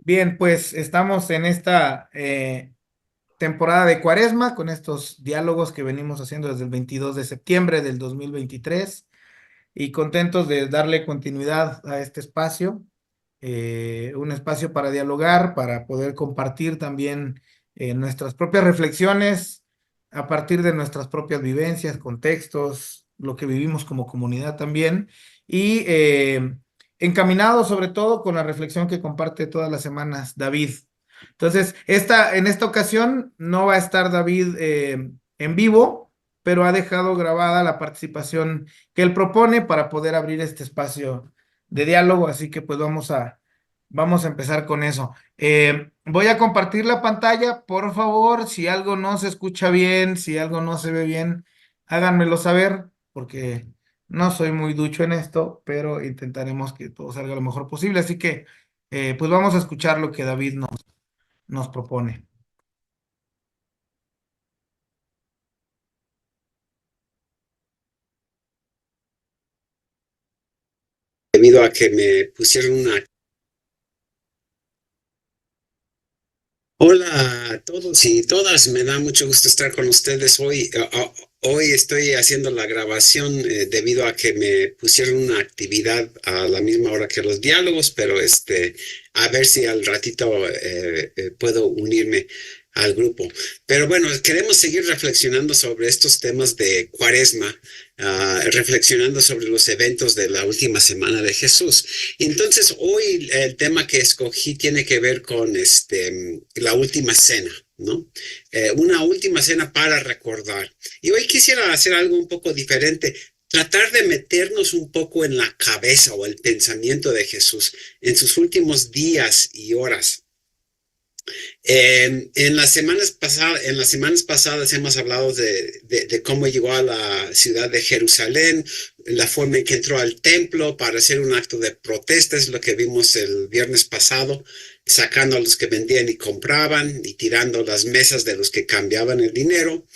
Bien, pues estamos en esta temporada de Cuaresma con estos diálogos que venimos haciendo desde el 22 de septiembre del 2023 y contentos de darle continuidad a este espacio, un espacio para dialogar, para poder compartir también nuestras propias reflexiones a partir de nuestras propias vivencias, contextos, lo que vivimos como comunidad también y encaminado sobre todo con la reflexión que comparte todas las semanas David. Entonces, en esta ocasión no va a estar David en vivo, pero ha dejado grabada la participación que él propone para poder abrir este espacio de diálogo, así que pues vamos a empezar con eso. Voy a compartir la pantalla, por favor, si algo no se escucha bien, si algo no se ve bien, háganmelo saber, porque no soy muy ducho en esto, pero intentaremos que todo salga lo mejor posible, así que pues vamos a escuchar lo que David nos propone. Debido a que me pusieron una... Hola a todos y todas, me da mucho gusto estar con ustedes hoy. Hoy estoy haciendo la grabación debido a que me pusieron una actividad a la misma hora que los diálogos, pero a ver si al ratito puedo unirme al grupo. Pero bueno, queremos seguir reflexionando sobre estos temas de Cuaresma, reflexionando sobre los eventos de la última semana de Jesús. Entonces, hoy el tema que escogí tiene que ver con la última cena, ¿no? Una última cena para recordar. Y hoy quisiera hacer algo un poco diferente, tratar de meternos un poco en la cabeza o el pensamiento de Jesús en sus últimos días y horas. En las semanas pasadas hemos hablado de cómo llegó a la ciudad de Jerusalén, la forma en que entró al templo para hacer un acto de protesta, es lo que vimos el viernes pasado, sacando a los que vendían y compraban y tirando las mesas de los que cambiaban el dinero.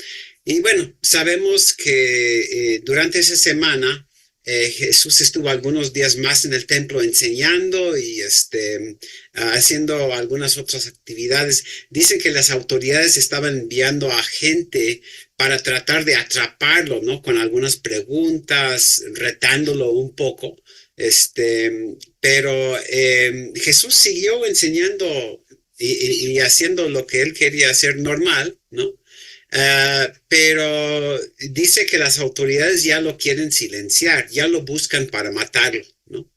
Y bueno, sabemos que durante esa semana Jesús estuvo algunos días más en el templo enseñando y haciendo algunas otras actividades. Dicen que las autoridades estaban enviando a gente para tratar de atraparlo, ¿no? Con algunas preguntas, retándolo un poco. Pero Jesús siguió enseñando y haciendo lo que él quería hacer normal, ¿no? Pero dice que las autoridades ya lo quieren silenciar, ya lo buscan para matarlo, ¿no?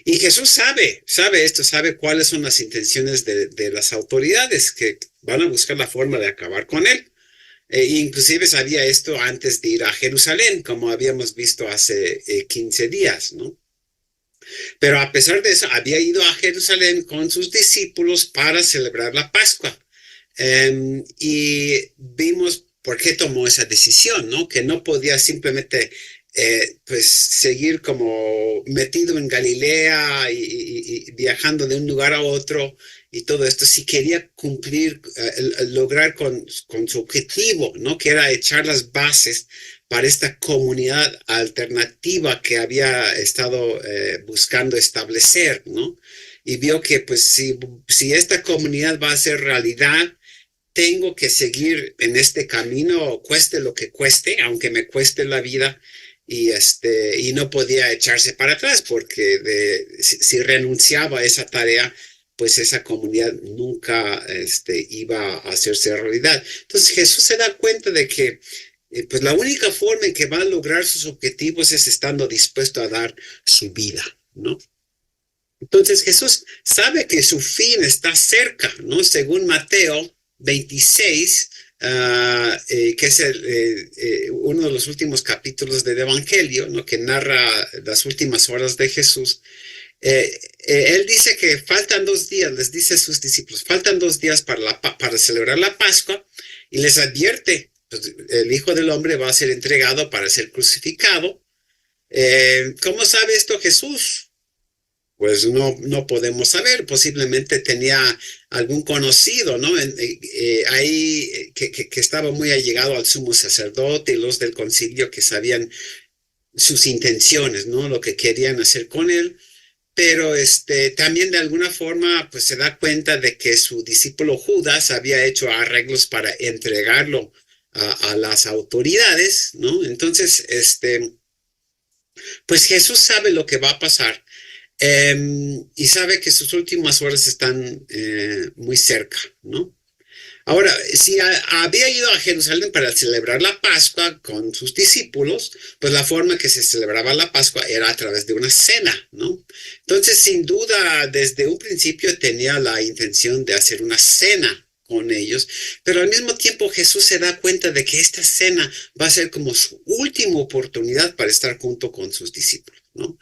Y Jesús sabe esto, sabe cuáles son las intenciones de las autoridades que van a buscar la forma de acabar con él. Inclusive sabía esto antes de ir a Jerusalén, como habíamos visto hace 15 días, ¿no? Pero a pesar de eso, había ido a Jerusalén con sus discípulos para celebrar la Pascua. Y vimos por qué tomó esa decisión, ¿no? Que no podía simplemente pues seguir como metido en Galilea y viajando de un lugar a otro y todo esto, si quería cumplir, lograr con su objetivo, ¿no? Que era echar las bases para esta comunidad alternativa que había estado buscando establecer, ¿no? Y vio que pues si esta comunidad va a ser realidad, tengo que seguir en este camino, cueste lo que cueste, aunque me cueste la vida, y no podía echarse para atrás, porque si renunciaba a esa tarea, pues esa comunidad nunca iba a hacerse realidad. Entonces Jesús se da cuenta de que pues la única forma en que va a lograr sus objetivos es estando dispuesto a dar su vida, ¿no? Entonces Jesús sabe que su fin está cerca, ¿no? Según Mateo 26, que es uno de los últimos capítulos del Evangelio, ¿no? Que narra las últimas horas de Jesús. Él dice que faltan 2 días, les dice a sus discípulos, faltan 2 días para celebrar la Pascua, y les advierte, pues, el Hijo del Hombre va a ser entregado para ser crucificado. ¿Cómo sabe esto Jesús? Pues no podemos saber, posiblemente tenía algún conocido, ¿no? Ahí que estaba muy allegado al sumo sacerdote y los del concilio que sabían sus intenciones, ¿no? Lo que querían hacer con él. pero también de alguna forma pues se da cuenta de que su discípulo Judas había hecho arreglos para entregarlo a las autoridades, ¿no? Entonces, pues Jesús sabe lo que va a pasar. Y sabe que sus últimas horas están muy cerca, ¿no? Ahora, si había ido a Jerusalén para celebrar la Pascua con sus discípulos, pues la forma que se celebraba la Pascua era a través de una cena, ¿no? Entonces, sin duda, desde un principio tenía la intención de hacer una cena con ellos, pero al mismo tiempo Jesús se da cuenta de que esta cena va a ser como su última oportunidad para estar junto con sus discípulos, ¿no?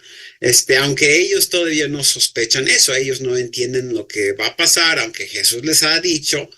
Aunque ellos todavía no sospechan eso, ellos no entienden lo que va a pasar, aunque Jesús les ha dicho,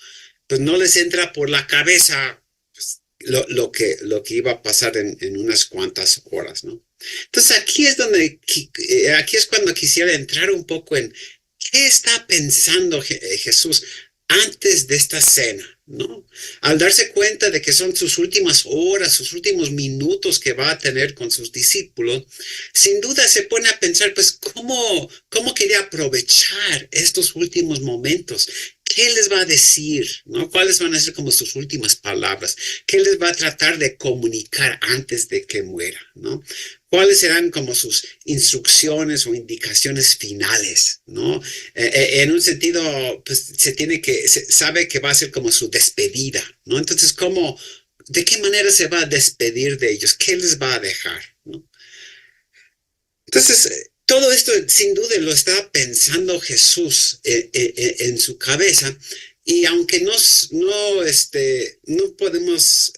pues no les entra por la cabeza pues, lo que iba a pasar en unas cuantas horas, ¿no? Entonces aquí es cuando quisiera entrar un poco en qué está pensando Jesús antes de esta cena, ¿no? Al darse cuenta de que son sus últimas horas, sus últimos minutos que va a tener con sus discípulos, sin duda se pone a pensar, pues, ¿cómo quería aprovechar estos últimos momentos? ¿Qué les va a decir? ¿No? ¿Cuáles van a ser como sus últimas palabras? ¿Qué les va a tratar de comunicar antes de que muera? ¿No? ¿Cuáles serán como sus instrucciones o indicaciones finales? ¿No? En un sentido, pues se sabe que va a ser como su despedida, ¿no? Entonces, de qué manera se va a despedir de ellos? ¿Qué les va a dejar? ¿No? Entonces, todo esto sin duda lo estaba pensando Jesús en su cabeza. Y aunque no podemos,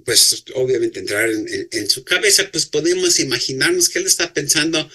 pues obviamente entrar en su cabeza, pues podemos imaginarnos que él está pensando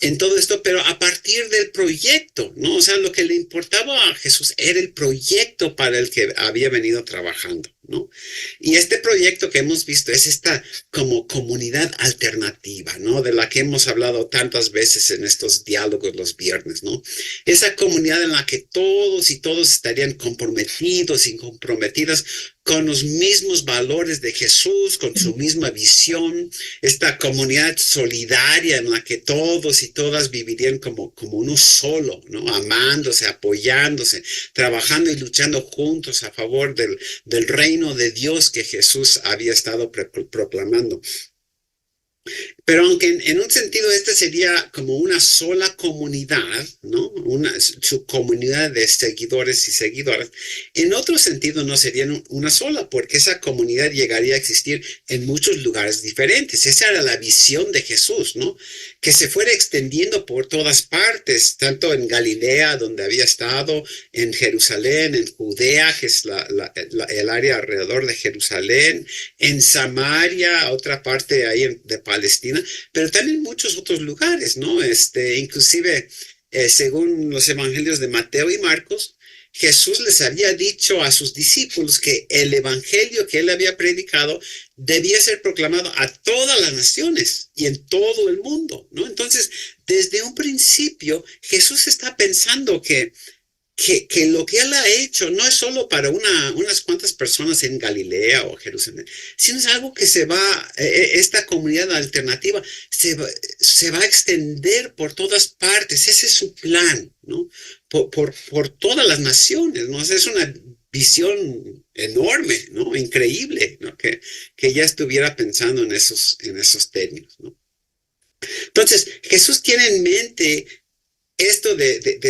en todo esto, pero a partir del proyecto, ¿no? O sea, lo que le importaba a Jesús era el proyecto para el que había venido trabajando, ¿no? Y este proyecto que hemos visto es esta como comunidad alternativa, ¿no? De la que hemos hablado tantas veces en estos diálogos los viernes, ¿no? Esa comunidad en la que todos y todos estarían comprometidos y comprometidas con los mismos valores de Jesús, con su misma visión, esta comunidad solidaria en la que todos y todas vivirían como uno solo, ¿no? Amándose, apoyándose, trabajando y luchando juntos a favor del reino de Dios que Jesús había estado proclamando. Pero aunque en un sentido esta sería como una sola comunidad, ¿no? Su comunidad de seguidores y seguidoras, en otro sentido no serían una sola, porque esa comunidad llegaría a existir en muchos lugares diferentes. Esa era la visión de Jesús, ¿no? Que se fuera extendiendo por todas partes, tanto en Galilea, donde había estado, en Jerusalén, en Judea, que es el área alrededor de Jerusalén, en Samaria, otra parte ahí de Palestina, pero también muchos otros lugares, ¿no? Inclusive, según los evangelios de Mateo y Marcos, Jesús les había dicho a sus discípulos que el evangelio que él había predicado debía ser proclamado a todas las naciones y en todo el mundo, ¿no? Entonces, desde un principio, Jesús está pensando que lo que él ha hecho no es solo para unas cuantas personas en Galilea o Jerusalén, sino es algo que esta comunidad alternativa se va a extender por todas partes. Ese es su plan, ¿no? Por todas las naciones, ¿no? Es una visión enorme, ¿no? Increíble, ¿no? Que ya estuviera pensando en esos términos, ¿no? Entonces, Jesús tiene en mente esto de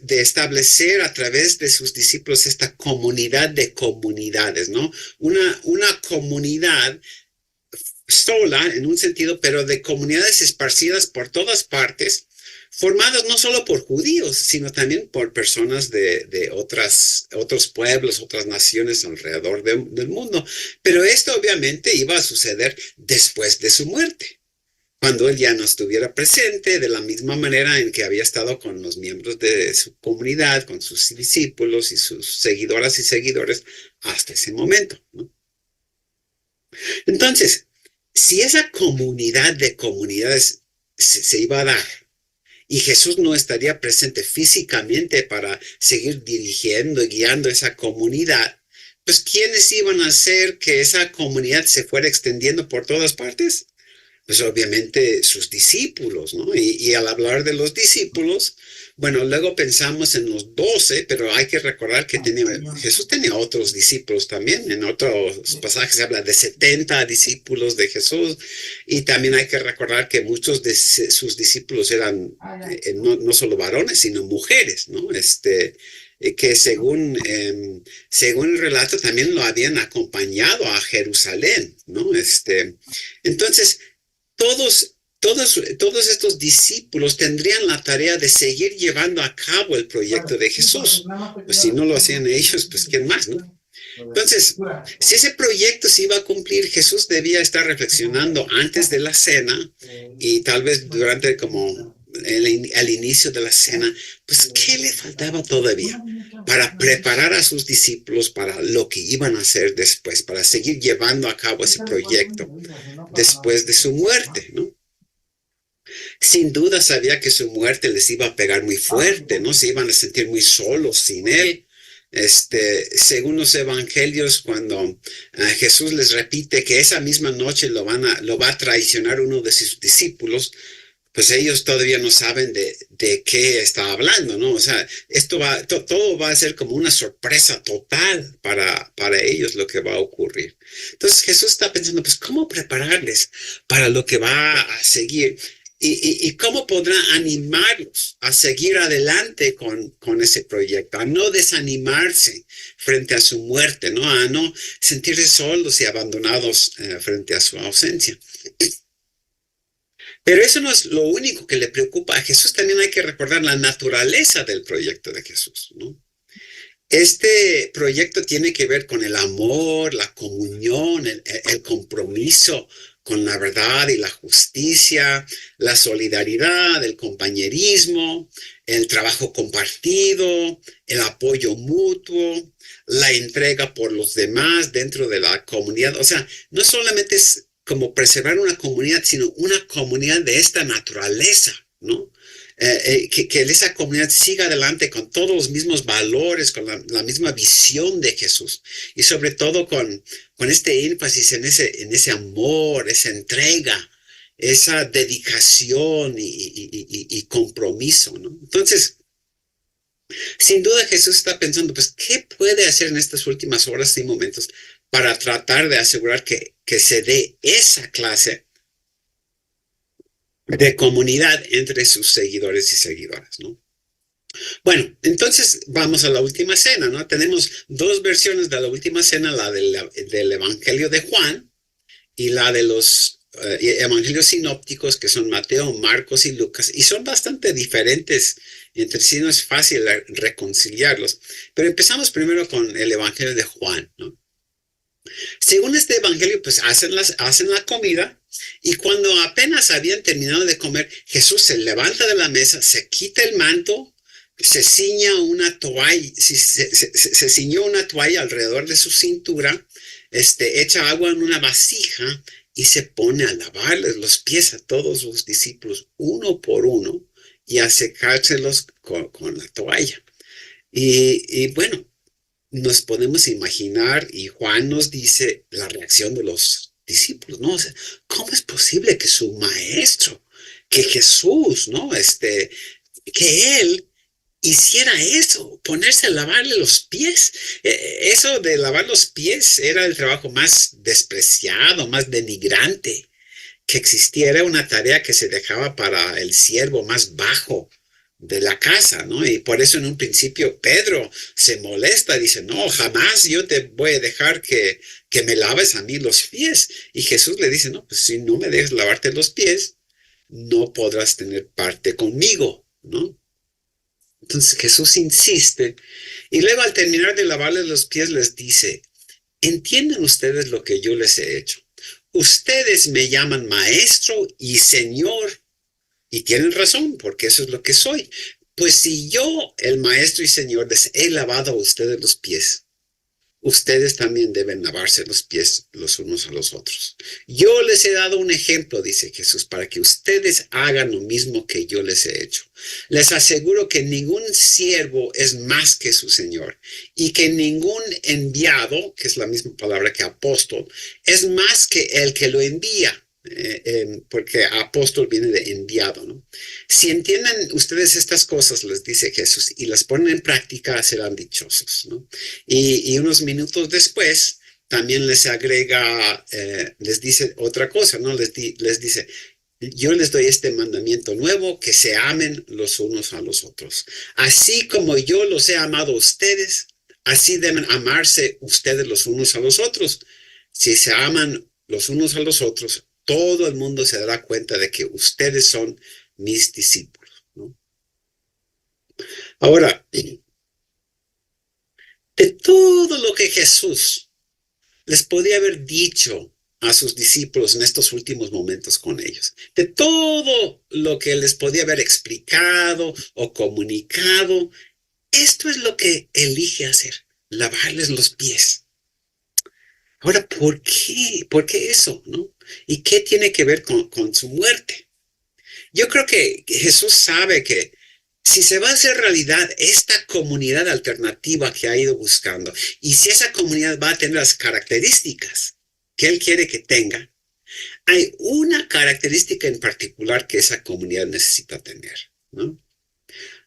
establecer a través de sus discípulos esta comunidad de comunidades, ¿no? Una comunidad sola en un sentido, pero de comunidades esparcidas por todas partes, formadas no solo por judíos, sino también por personas de otros pueblos, otras naciones alrededor del mundo. Pero esto obviamente iba a suceder después de su muerte, cuando él ya no estuviera presente, de la misma manera en que había estado con los miembros de su comunidad, con sus discípulos y sus seguidoras y seguidores hasta ese momento, ¿no? Entonces, si esa comunidad de comunidades se iba a dar y Jesús no estaría presente físicamente para seguir dirigiendo y guiando esa comunidad, pues ¿quiénes iban a hacer que esa comunidad se fuera extendiendo por todas partes? pues obviamente sus discípulos, ¿no? Y al hablar de los discípulos, bueno, luego pensamos en los 12, pero hay que recordar que Jesús tenía otros discípulos también. En otros pasajes se habla de 70 discípulos de Jesús, y también hay que recordar que muchos de sus discípulos eran no solo varones, sino mujeres, ¿no? Que según el relato también lo habían acompañado a Jerusalén, ¿no? Entonces, todos estos discípulos tendrían la tarea de seguir llevando a cabo el proyecto de Jesús. Pues si no lo hacían ellos, pues ¿quién más, no? Entonces, si ese proyecto se iba a cumplir, Jesús debía estar reflexionando antes de la cena y tal vez durante como al inicio de la cena, pues ¿qué le faltaba todavía para preparar a sus discípulos para lo que iban a hacer después, para seguir llevando a cabo ese proyecto después de su muerte, ¿no? Sin duda sabía que su muerte les iba a pegar muy fuerte, ¿no? Se iban a sentir muy solos sin él. Según los evangelios, cuando Jesús les repite que esa misma noche lo va a traicionar uno de sus discípulos, pues ellos todavía no saben de qué está hablando, ¿no? O sea, todo va a ser como una sorpresa total para ellos lo que va a ocurrir. Entonces Jesús está pensando, pues, ¿cómo prepararles para lo que va a seguir? Y cómo podrá animarlos a seguir adelante con ese proyecto, a no desanimarse frente a su muerte, ¿no? A no sentirse solos y abandonados frente a su ausencia. Pero eso no es lo único que le preocupa a Jesús. También hay que recordar la naturaleza del proyecto de Jesús, ¿no? Este proyecto tiene que ver con el amor, la comunión, el compromiso con la verdad y la justicia, la solidaridad, el compañerismo, el trabajo compartido, el apoyo mutuo, la entrega por los demás dentro de la comunidad. O sea, no solamente es como preservar una comunidad, sino una comunidad de esta naturaleza, ¿no? Que esa comunidad siga adelante con todos los mismos valores, con la misma visión de Jesús, y sobre todo con este énfasis en ese amor, esa entrega, esa dedicación y compromiso, ¿no? Entonces, sin duda Jesús está pensando, pues, ¿qué puede hacer en estas últimas horas y momentos para tratar de asegurar que se dé esa clase de comunidad entre sus seguidores y seguidoras, ¿no? Bueno, entonces vamos a la última cena, ¿no? Tenemos dos versiones de la última cena, la del Evangelio de Juan y la de los evangelios sinópticos, que son Mateo, Marcos y Lucas, y son bastante diferentes entre sí, no es fácil reconciliarlos. Pero empezamos primero con el Evangelio de Juan, ¿no? Según este evangelio, pues hacen la comida, y cuando apenas habían terminado de comer, Jesús se levanta de la mesa, se quita el manto, se ciña una toalla, se ciñó una toalla alrededor de su cintura, echa agua en una vasija y se pone a lavarles los pies a todos los discípulos uno por uno y a secárselos con la toalla. Y bueno, nos podemos imaginar, y Juan nos dice la reacción de los discípulos, ¿no? O sea, ¿cómo es posible que su maestro, que Jesús, ¿no? Que él hiciera eso, ponerse a lavarle los pies? Eso de lavar los pies era el trabajo más despreciado, más denigrante que existiera, una tarea que se dejaba para el siervo más bajo de la casa, ¿no? Y por eso en un principio Pedro se molesta, dice, no, jamás yo te voy a dejar que me laves a mí los pies. Y Jesús le dice, no, pues si no me dejas lavarte los pies, no podrás tener parte conmigo, ¿no? Entonces Jesús insiste, y luego al terminar de lavarles los pies les dice, ¿entienden ustedes lo que yo les he hecho? Ustedes me llaman maestro y señor, y tienen razón, porque eso es lo que soy. Pues si yo, el maestro y señor, les he lavado a ustedes los pies, ustedes también deben lavarse los pies los unos a los otros. Yo les he dado un ejemplo, dice Jesús, para que ustedes hagan lo mismo que yo les he hecho. Les aseguro que ningún siervo es más que su señor, y que ningún enviado, que es la misma palabra que apóstol, es más que el que lo envía. porque apóstol viene de enviado, ¿no? Si entienden ustedes estas cosas, les dice Jesús, y las ponen en práctica, serán dichosos, ¿no? Y unos minutos después, también les agrega, les dice otra cosa, ¿no? Les dice, yo les doy este mandamiento nuevo, que se amen los unos a los otros. Así como yo los he amado a ustedes, así deben amarse ustedes los unos a los otros. Si se aman los unos a los otros, todo el mundo se dará cuenta de que ustedes son mis discípulos, ¿no? Ahora, de todo lo que Jesús les podía haber dicho a sus discípulos en estos últimos momentos con ellos, de todo lo que les podía haber explicado o comunicado, esto es lo que elige hacer, lavarles los pies. Ahora, ¿por qué? ¿Por qué eso? ¿No? ¿Y qué tiene que ver con su muerte? Yo creo que Jesús sabe que si se va a hacer realidad esta comunidad alternativa que ha ido buscando, y si esa comunidad va a tener las características que Él quiere que tenga, hay una característica en particular que esa comunidad necesita tener, ¿no?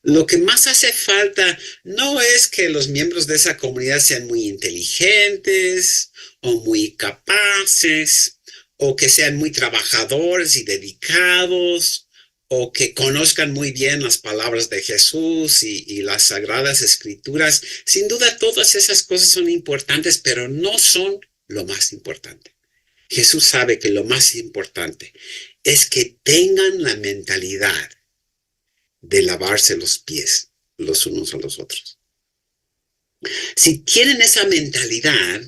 Lo que más hace falta no es que los miembros de esa comunidad sean muy inteligentes o muy capaces o que sean muy trabajadores y dedicados o que conozcan muy bien las palabras de Jesús y las sagradas escrituras. Sin duda todas esas cosas son importantes, pero no son lo más importante. Jesús sabe que lo más importante es que tengan la mentalidad de lavarse los pies los unos a los otros. Si tienen esa mentalidad,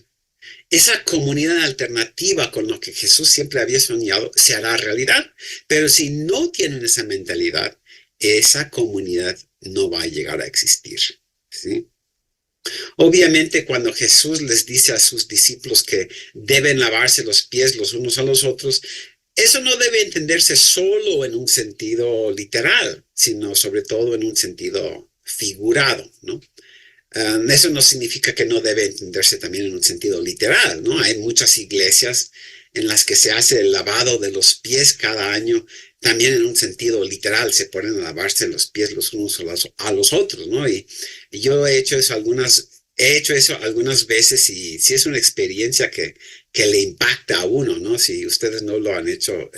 esa comunidad alternativa con lo que Jesús siempre había soñado se hará realidad. Pero si no tienen esa mentalidad, esa comunidad no va a llegar a existir, ¿sí? Obviamente, cuando Jesús les dice a sus discípulos que deben lavarse los pies los unos a los otros, eso no debe entenderse solo en un sentido literal, sino sobre todo en un sentido figurado, ¿no? Eso no significa que no debe entenderse también en un sentido literal, ¿no? Hay muchas iglesias en las que se hace el lavado de los pies cada año, también en un sentido literal, se ponen a lavarse los pies los unos a los otros, ¿no? Y yo he hecho eso algunas veces y sí es una experiencia que le impacta a uno, ¿no? Si ustedes no lo han hecho,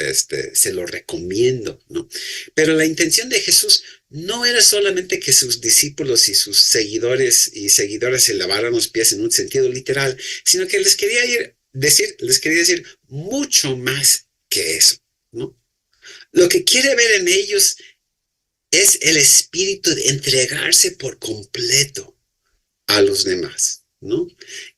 se lo recomiendo, ¿no? Pero la intención de Jesús no era solamente que sus discípulos y sus seguidores y seguidoras se lavaran los pies en un sentido literal, sino que les quería decir mucho más que eso, ¿no? Lo que quiere ver en ellos es el espíritu de entregarse por completo a los demás, ¿no?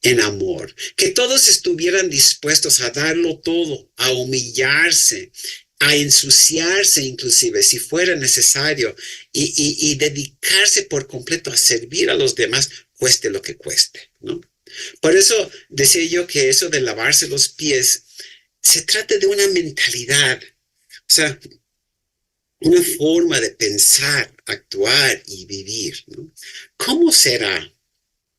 En amor, que todos estuvieran dispuestos a darlo todo, a humillarse, a ensuciarse inclusive si fuera necesario y dedicarse por completo a servir a los demás, cueste lo que cueste, ¿no? Por eso decía yo que eso de lavarse los pies se trata de una mentalidad, o sea, una forma de pensar, actuar y vivir, ¿no? ¿Cómo será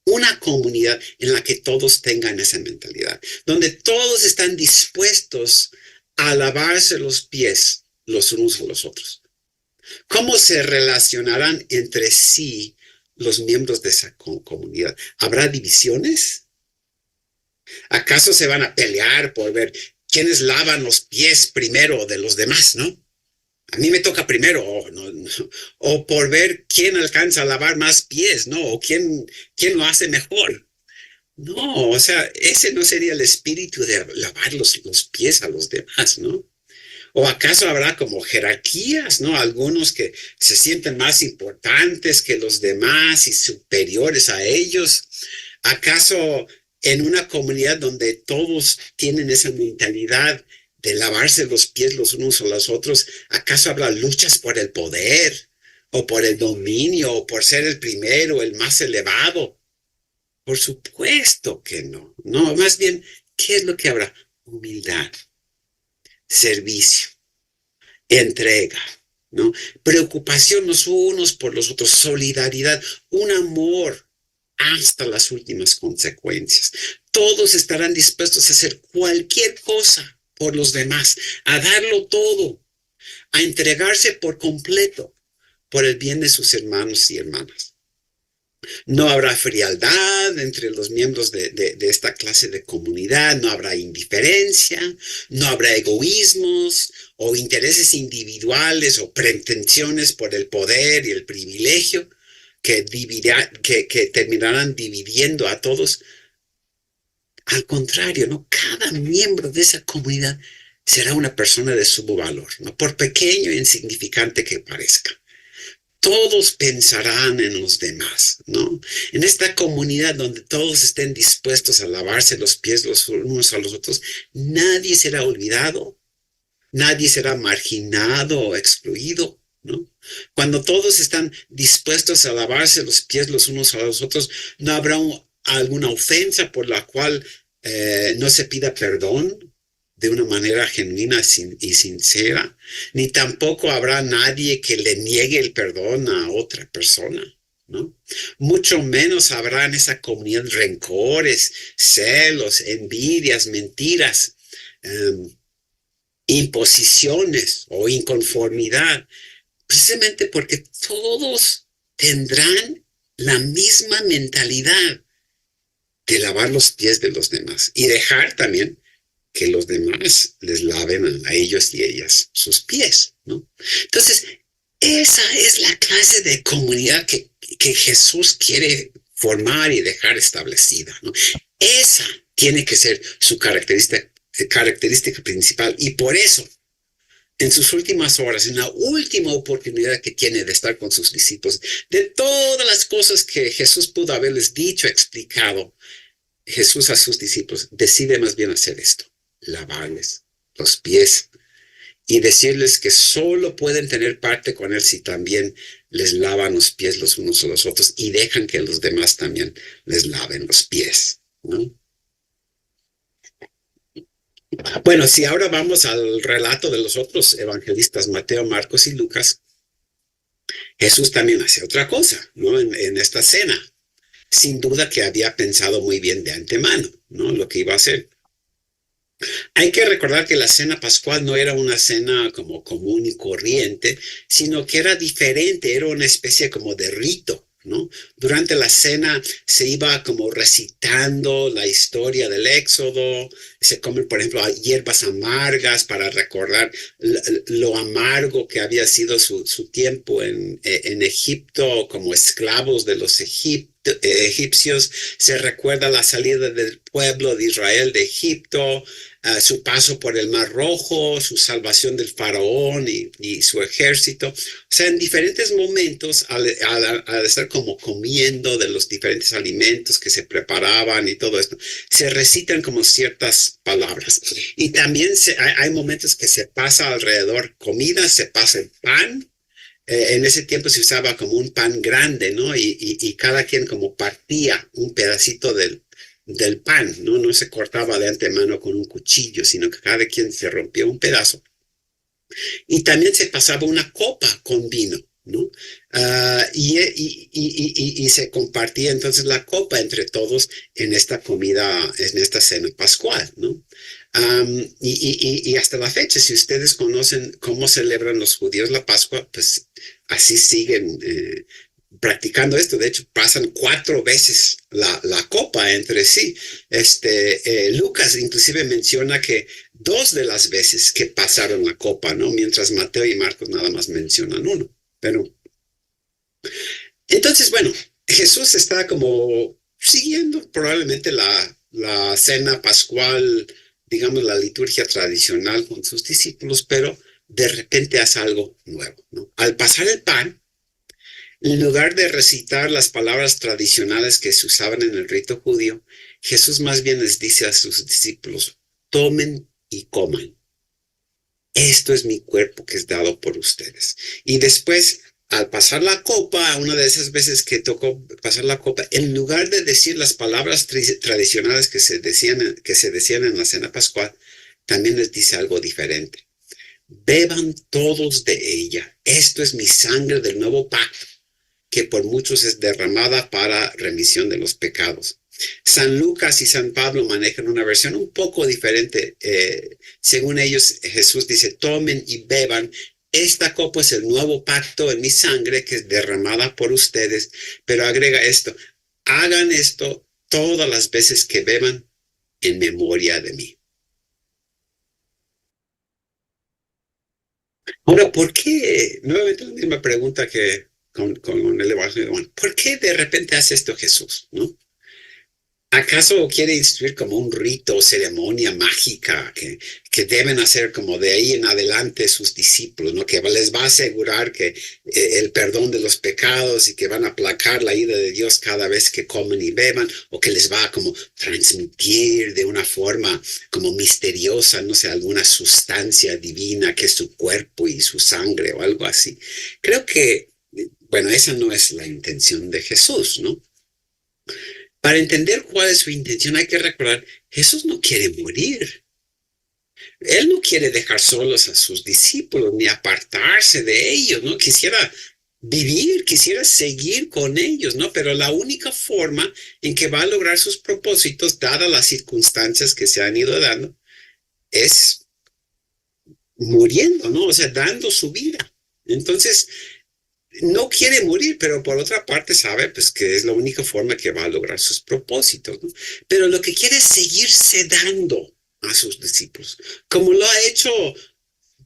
una comunidad en la que todos tengan esa mentalidad, donde todos están dispuestos a lavarse los pies los unos a los otros? ¿Cómo se relacionarán entre sí los miembros de esa comunidad? ¿Habrá divisiones? ¿Acaso se van a pelear por ver quiénes lavan los pies primero de los demás, no? A mí me toca primero, o por ver quién alcanza a lavar más pies, ¿no? O quién lo hace mejor. No, o sea, ese no sería el espíritu de lavar los pies a los demás, ¿no? ¿O acaso habrá como jerarquías, ¿no? Algunos que se sienten más importantes que los demás y superiores a ellos. ¿Acaso en una comunidad donde todos tienen esa mentalidad de lavarse los pies los unos a los otros, acaso habrá luchas por el poder o por el dominio o por ser el primero, el más elevado? Por supuesto que no. No, más bien, ¿qué es lo que habrá? Humildad, servicio, entrega, ¿no? Preocupación los unos por los otros, solidaridad, un amor hasta las últimas consecuencias. Todos estarán dispuestos a hacer cualquier cosa por los demás, a darlo todo, a entregarse por completo por el bien de sus hermanos y hermanas. No habrá frialdad entre los miembros de esta clase de comunidad, no habrá indiferencia, no habrá egoísmos o intereses individuales o pretensiones por el poder y el privilegio que terminarán dividiendo a todos. Al contrario, ¿no? Cada miembro de esa comunidad será una persona de sumo valor, ¿no? Por pequeño e insignificante que parezca. Todos pensarán en los demás, ¿no? En esta comunidad donde todos estén dispuestos a lavarse los pies los unos a los otros, nadie será olvidado, nadie será marginado o excluido, ¿no? Cuando todos están dispuestos a lavarse los pies los unos a los otros, no habrá alguna ofensa por la cual no se pida perdón de una manera genuina y sincera, ni tampoco habrá nadie que le niegue el perdón a otra persona, ¿no? Mucho menos habrá en esa comunidad rencores, celos, envidias, mentiras, imposiciones o inconformidad, precisamente porque todos tendrán la misma mentalidad de lavar los pies de los demás y dejar también que los demás les laven a ellos y ellas sus pies, ¿no? Entonces, esa es la clase de comunidad que Jesús quiere formar y dejar establecida, ¿no? Esa tiene que ser su característica principal, y por eso, en sus últimas horas, en la última oportunidad que tiene de estar con sus discípulos, de todas las cosas que Jesús pudo haberles dicho, explicado, Jesús a sus discípulos decide más bien hacer esto: lavarles los pies y decirles que solo pueden tener parte con él si también les lavan los pies los unos a los otros y dejan que los demás también les laven los pies, ¿no? Bueno, si ahora vamos al relato de los otros evangelistas, Mateo, Marcos y Lucas, Jesús también hace otra cosa, ¿no? En esta cena, sin duda que había pensado muy bien de antemano, ¿no? Lo que iba a hacer. Hay que recordar que la cena pascual no era una cena como común y corriente, sino que era diferente, era una especie como de rito, ¿no? Durante la cena se iba como recitando la historia del Éxodo, se comen, por ejemplo, hierbas amargas para recordar lo amargo que había sido su tiempo en Egipto como esclavos de los egipcios. Se recuerda la salida del pueblo de Israel de Egipto, su paso por el Mar Rojo, su salvación del faraón y su ejército. O sea, en diferentes momentos, al estar como comiendo de los diferentes alimentos que se preparaban y todo esto, se recitan como ciertas palabras. Y también hay momentos que se pasa alrededor comida, se pasa el pan. En ese tiempo se usaba como un pan grande, ¿no? Y cada quien como partía un pedacito del pan, ¿no? No se cortaba de antemano con un cuchillo, sino que cada quien se rompía un pedazo. Y también se pasaba una copa con vino, ¿no? Y se compartía entonces la copa entre todos en esta comida, en esta cena pascual, ¿no? Y hasta la fecha, si ustedes conocen cómo celebran los judíos la Pascua, pues así siguen practicando esto. De hecho, pasan 4 veces la copa entre sí. Lucas inclusive menciona que 2 de las veces que pasaron la copa, ¿no? Mientras Mateo y Marcos nada más mencionan 1. Pero entonces, bueno, Jesús está como siguiendo probablemente la cena pascual, digamos, la liturgia tradicional con sus discípulos, pero de repente hace algo nuevo, ¿no? Al pasar el pan, en lugar de recitar las palabras tradicionales que se usaban en el rito judío, Jesús más bien les dice a sus discípulos: tomen y coman. Esto es mi cuerpo que es dado por ustedes. Y después, al pasar la copa, una de esas veces que tocó pasar la copa, en lugar de decir las palabras tradicionales que se decían en la cena pascual, también les dice algo diferente. Beban todos de ella. Esto es mi sangre del nuevo pacto, que por muchos es derramada para remisión de los pecados. San Lucas y San Pablo manejan una versión un poco diferente. Según ellos, Jesús dice, tomen y beban. Esta copa es el nuevo pacto en mi sangre que es derramada por ustedes, pero agrega esto, hagan esto todas las veces que beban en memoria de mí. Ahora, ¿por qué? Nuevamente la misma pregunta que con el Evangelio de Juan. ¿Por qué de repente hace esto Jesús? ¿No? ¿Acaso quiere instituir como un rito o ceremonia mágica que deben hacer como de ahí en adelante sus discípulos, ¿no? Que les va a asegurar que el perdón de los pecados y que van a aplacar la ira de Dios cada vez que comen y beban, o que les va a como transmitir de una forma como misteriosa, no sé, alguna sustancia divina que es su cuerpo y su sangre o algo así? Creo que, bueno, esa no es la intención de Jesús, ¿no? Para entender cuál es su intención hay que recordar, Jesús no quiere morir. Él no quiere dejar solos a sus discípulos ni apartarse de ellos, ¿no? Quisiera vivir, quisiera seguir con ellos, ¿no? Pero la única forma en que va a lograr sus propósitos, dadas las circunstancias que se han ido dando, es muriendo, ¿no? O sea, dando su vida. Entonces, no quiere morir, pero por otra parte sabe pues que es la única forma que va a lograr sus propósitos, ¿no? Pero lo que quiere es seguirse dando a sus discípulos, como lo ha hecho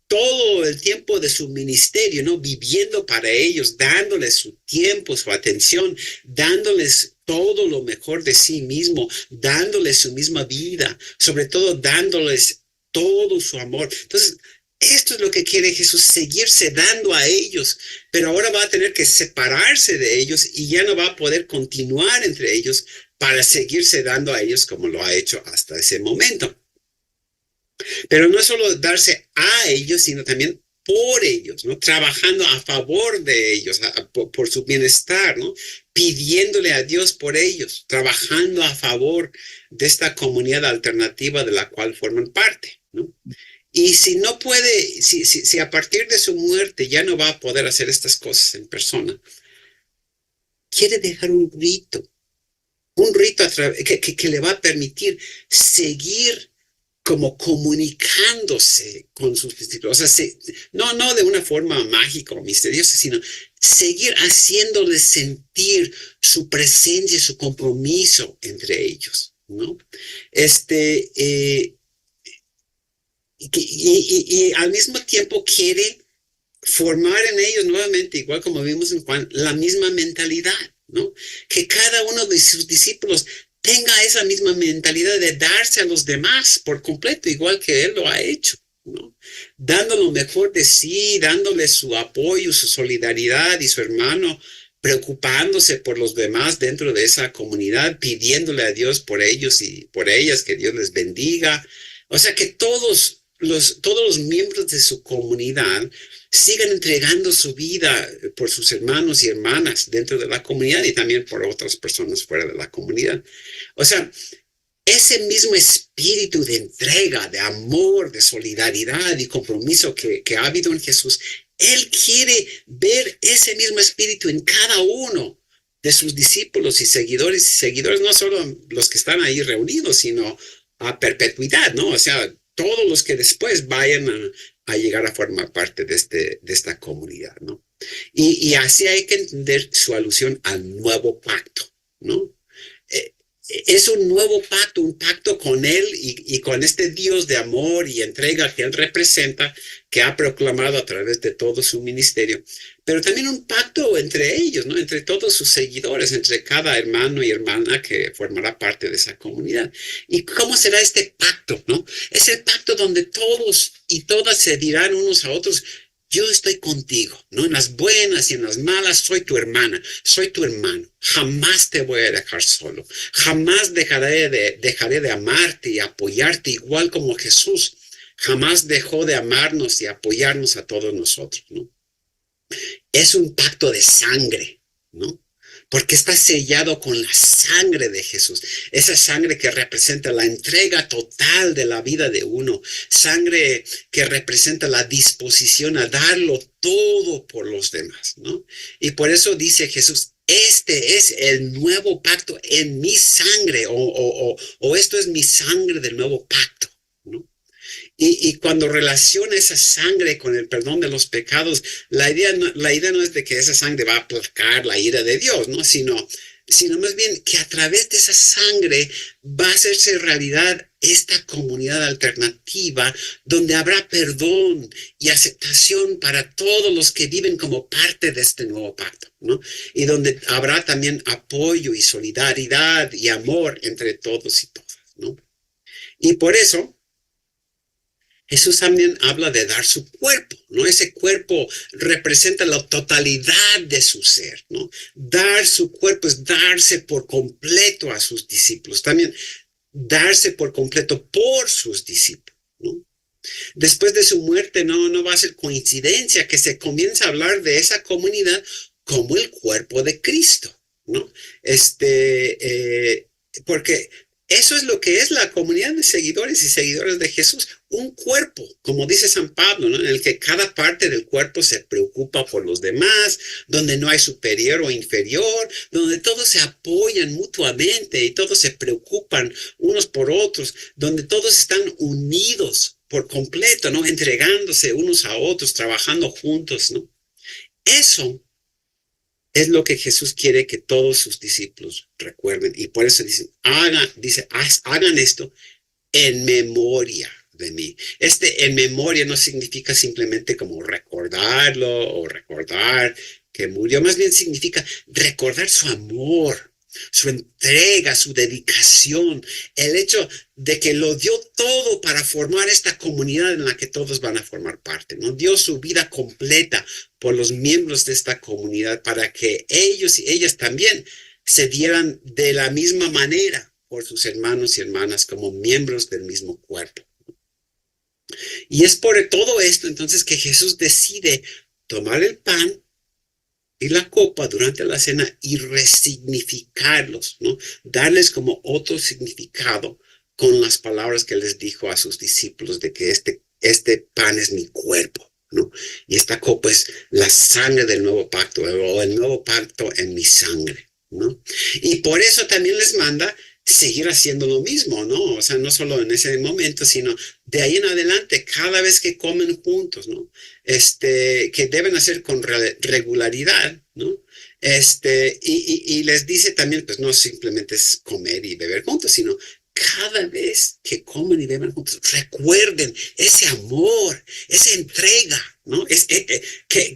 todo el tiempo de su ministerio, ¿no? Viviendo para ellos, dándoles su tiempo, su atención, dándoles todo lo mejor de sí mismo, dándoles su misma vida, sobre todo dándoles todo su amor. Entonces, esto es lo que quiere Jesús, seguirse dando a ellos, pero ahora va a tener que separarse de ellos y ya no va a poder continuar entre ellos para seguirse dando a ellos como lo ha hecho hasta ese momento. Pero no es solo darse a ellos, sino también por ellos, ¿no? Trabajando a favor de ellos, por su bienestar, ¿no? Pidiéndole a Dios por ellos, trabajando a favor de esta comunidad alternativa de la cual forman parte, ¿no? Y si no puede, si a partir de su muerte ya no va a poder hacer estas cosas en persona, quiere dejar un rito que le va a permitir seguir como comunicándose con sus discípulos. O sea, no de una forma mágica o misteriosa, sino seguir haciéndoles sentir su presencia, su compromiso entre ellos, ¿no? Y al mismo tiempo quiere formar en ellos nuevamente, igual como vimos en Juan, la misma mentalidad, ¿no? Que cada uno de sus discípulos tenga esa misma mentalidad de darse a los demás por completo, igual que él lo ha hecho, ¿no? Dando lo mejor de sí, dándole su apoyo, su solidaridad y su hermano, preocupándose por los demás dentro de esa comunidad, pidiéndole a Dios por ellos y por ellas, que Dios les bendiga. O sea, que todos los miembros de su comunidad sigan entregando su vida por sus hermanos y hermanas dentro de la comunidad y también por otras personas fuera de la comunidad. O sea, ese mismo espíritu de entrega, de amor, de solidaridad y compromiso que ha habido en Jesús, Él quiere ver ese mismo espíritu en cada uno de sus discípulos y seguidores, no solo los que están ahí reunidos, sino a perpetuidad, ¿no? O sea, todos los que después vayan a llegar a formar parte de esta comunidad, ¿no? Y así hay que entender su alusión al nuevo pacto, ¿no? Es un nuevo pacto, un pacto con Él y con este Dios de amor y entrega que Él representa, que ha proclamado a través de todo su ministerio, pero también un pacto entre ellos, ¿no? Entre todos sus seguidores, entre cada hermano y hermana que formará parte de esa comunidad. ¿Y cómo será este pacto, no? Es el pacto donde todos y todas se dirán unos a otros, yo estoy contigo, ¿no? En las buenas y en las malas soy tu hermana, soy tu hermano. Jamás te voy a dejar solo. Jamás dejaré de amarte y apoyarte igual como Jesús jamás dejó de amarnos y apoyarnos a todos nosotros, ¿no? Es un pacto de sangre, ¿no? Porque está sellado con la sangre de Jesús, esa sangre que representa la entrega total de la vida de uno, sangre que representa la disposición a darlo todo por los demás, ¿no? Y por eso dice Jesús, este es el nuevo pacto en mi sangre, o esto es mi sangre del nuevo pacto, ¿no? Y cuando relaciona esa sangre con el perdón de los pecados, la idea no es de que esa sangre va a aplacar la ira de Dios, ¿no? Sino más bien que a través de esa sangre va a hacerse realidad esta comunidad alternativa donde habrá perdón y aceptación para todos los que viven como parte de este nuevo pacto, ¿no? Y donde habrá también apoyo y solidaridad y amor entre todos y todas, ¿no? Y por eso Jesús también habla de dar su cuerpo, ¿no? Ese cuerpo representa la totalidad de su ser, ¿no? Dar su cuerpo es darse por completo a sus discípulos, también darse por completo por sus discípulos, ¿no? Después de su muerte no va a ser coincidencia que se comienza a hablar de esa comunidad como el cuerpo de Cristo, ¿no? Porque eso es lo que es la comunidad de seguidores y seguidoras de Jesús, un cuerpo, como dice San Pablo, ¿no? En el que cada parte del cuerpo se preocupa por los demás, donde no hay superior o inferior, donde todos se apoyan mutuamente y todos se preocupan unos por otros, donde todos están unidos por completo, ¿no? Entregándose unos a otros, trabajando juntos, ¿no? Eso es lo que Jesús quiere que todos sus discípulos recuerden. Y por eso hagan esto en memoria de mí. En memoria no significa simplemente como recordarlo o recordar que murió, más bien significa recordar su amor, su entrega, su dedicación, el hecho de que lo dio todo para formar esta comunidad en la que todos van a formar parte, ¿no? Dio su vida completa por los miembros de esta comunidad para que ellos y ellas también se dieran de la misma manera por sus hermanos y hermanas como miembros del mismo cuerpo. Y es por todo esto entonces que Jesús decide tomar el pan y la copa durante la cena y resignificarlos, ¿no? Darles como otro significado con las palabras que les dijo a sus discípulos de que este pan es mi cuerpo, ¿no? Y esta copa es la sangre del nuevo pacto, o el nuevo pacto en mi sangre, ¿no? Y por eso también les manda seguir haciendo lo mismo, ¿no? O sea, no solo en ese momento, sino de ahí en adelante, cada vez que comen juntos, ¿no? Que deben hacer con regularidad, ¿no? Y les dice también, pues no simplemente es comer y beber juntos, sino cada vez que comen y beben juntos, recuerden ese amor, esa entrega, ¿no? Que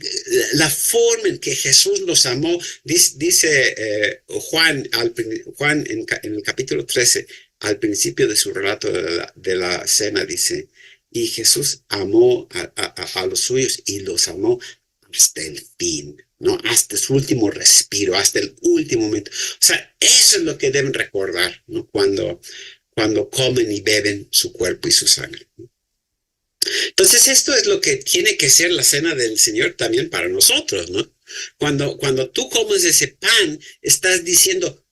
la forma en que Jesús los amó, dice Juan en el capítulo 13, al principio de su relato de la cena, dice, y Jesús amó a los suyos y los amó hasta el fin, ¿no? Hasta su último respiro, hasta el último momento. O sea, eso es lo que deben recordar, ¿no? Cuando comen y beben su cuerpo y su sangre. Entonces, esto es lo que tiene que ser la cena del Señor también para nosotros, ¿no? Cuando tú comes ese pan, estás diciendo,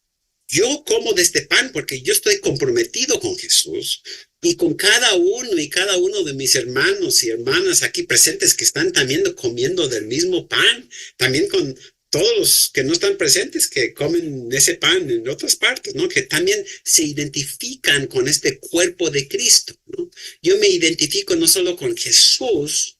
yo como de este pan porque yo estoy comprometido con Jesús y con cada uno de mis hermanos y hermanas aquí presentes que están también comiendo del mismo pan, también con todos los que no están presentes, que comen ese pan en otras partes, ¿no? Que también se identifican con este cuerpo de Cristo, ¿no? Yo me identifico no solo con Jesús,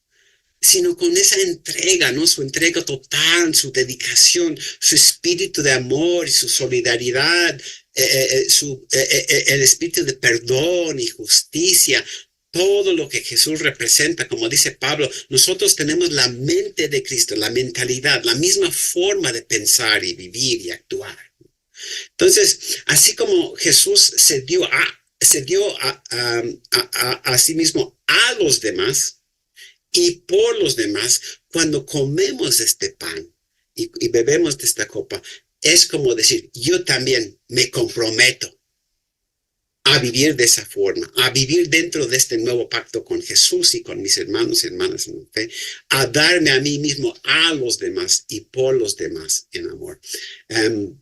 sino con esa entrega, ¿no? Su entrega total, su dedicación, su espíritu de amor y su solidaridad, el espíritu de perdón y justicia, todo lo que Jesús representa, como dice Pablo, nosotros tenemos la mente de Cristo, la mentalidad, la misma forma de pensar y vivir y actuar. Entonces, así como Jesús se dio a sí mismo a los demás y por los demás, cuando comemos este pan y bebemos de esta copa, es como decir, yo también me comprometo a vivir de esa forma, a vivir dentro de este nuevo pacto con Jesús y con mis hermanos y hermanas en fe, a darme a mí mismo, a los demás y por los demás en amor. En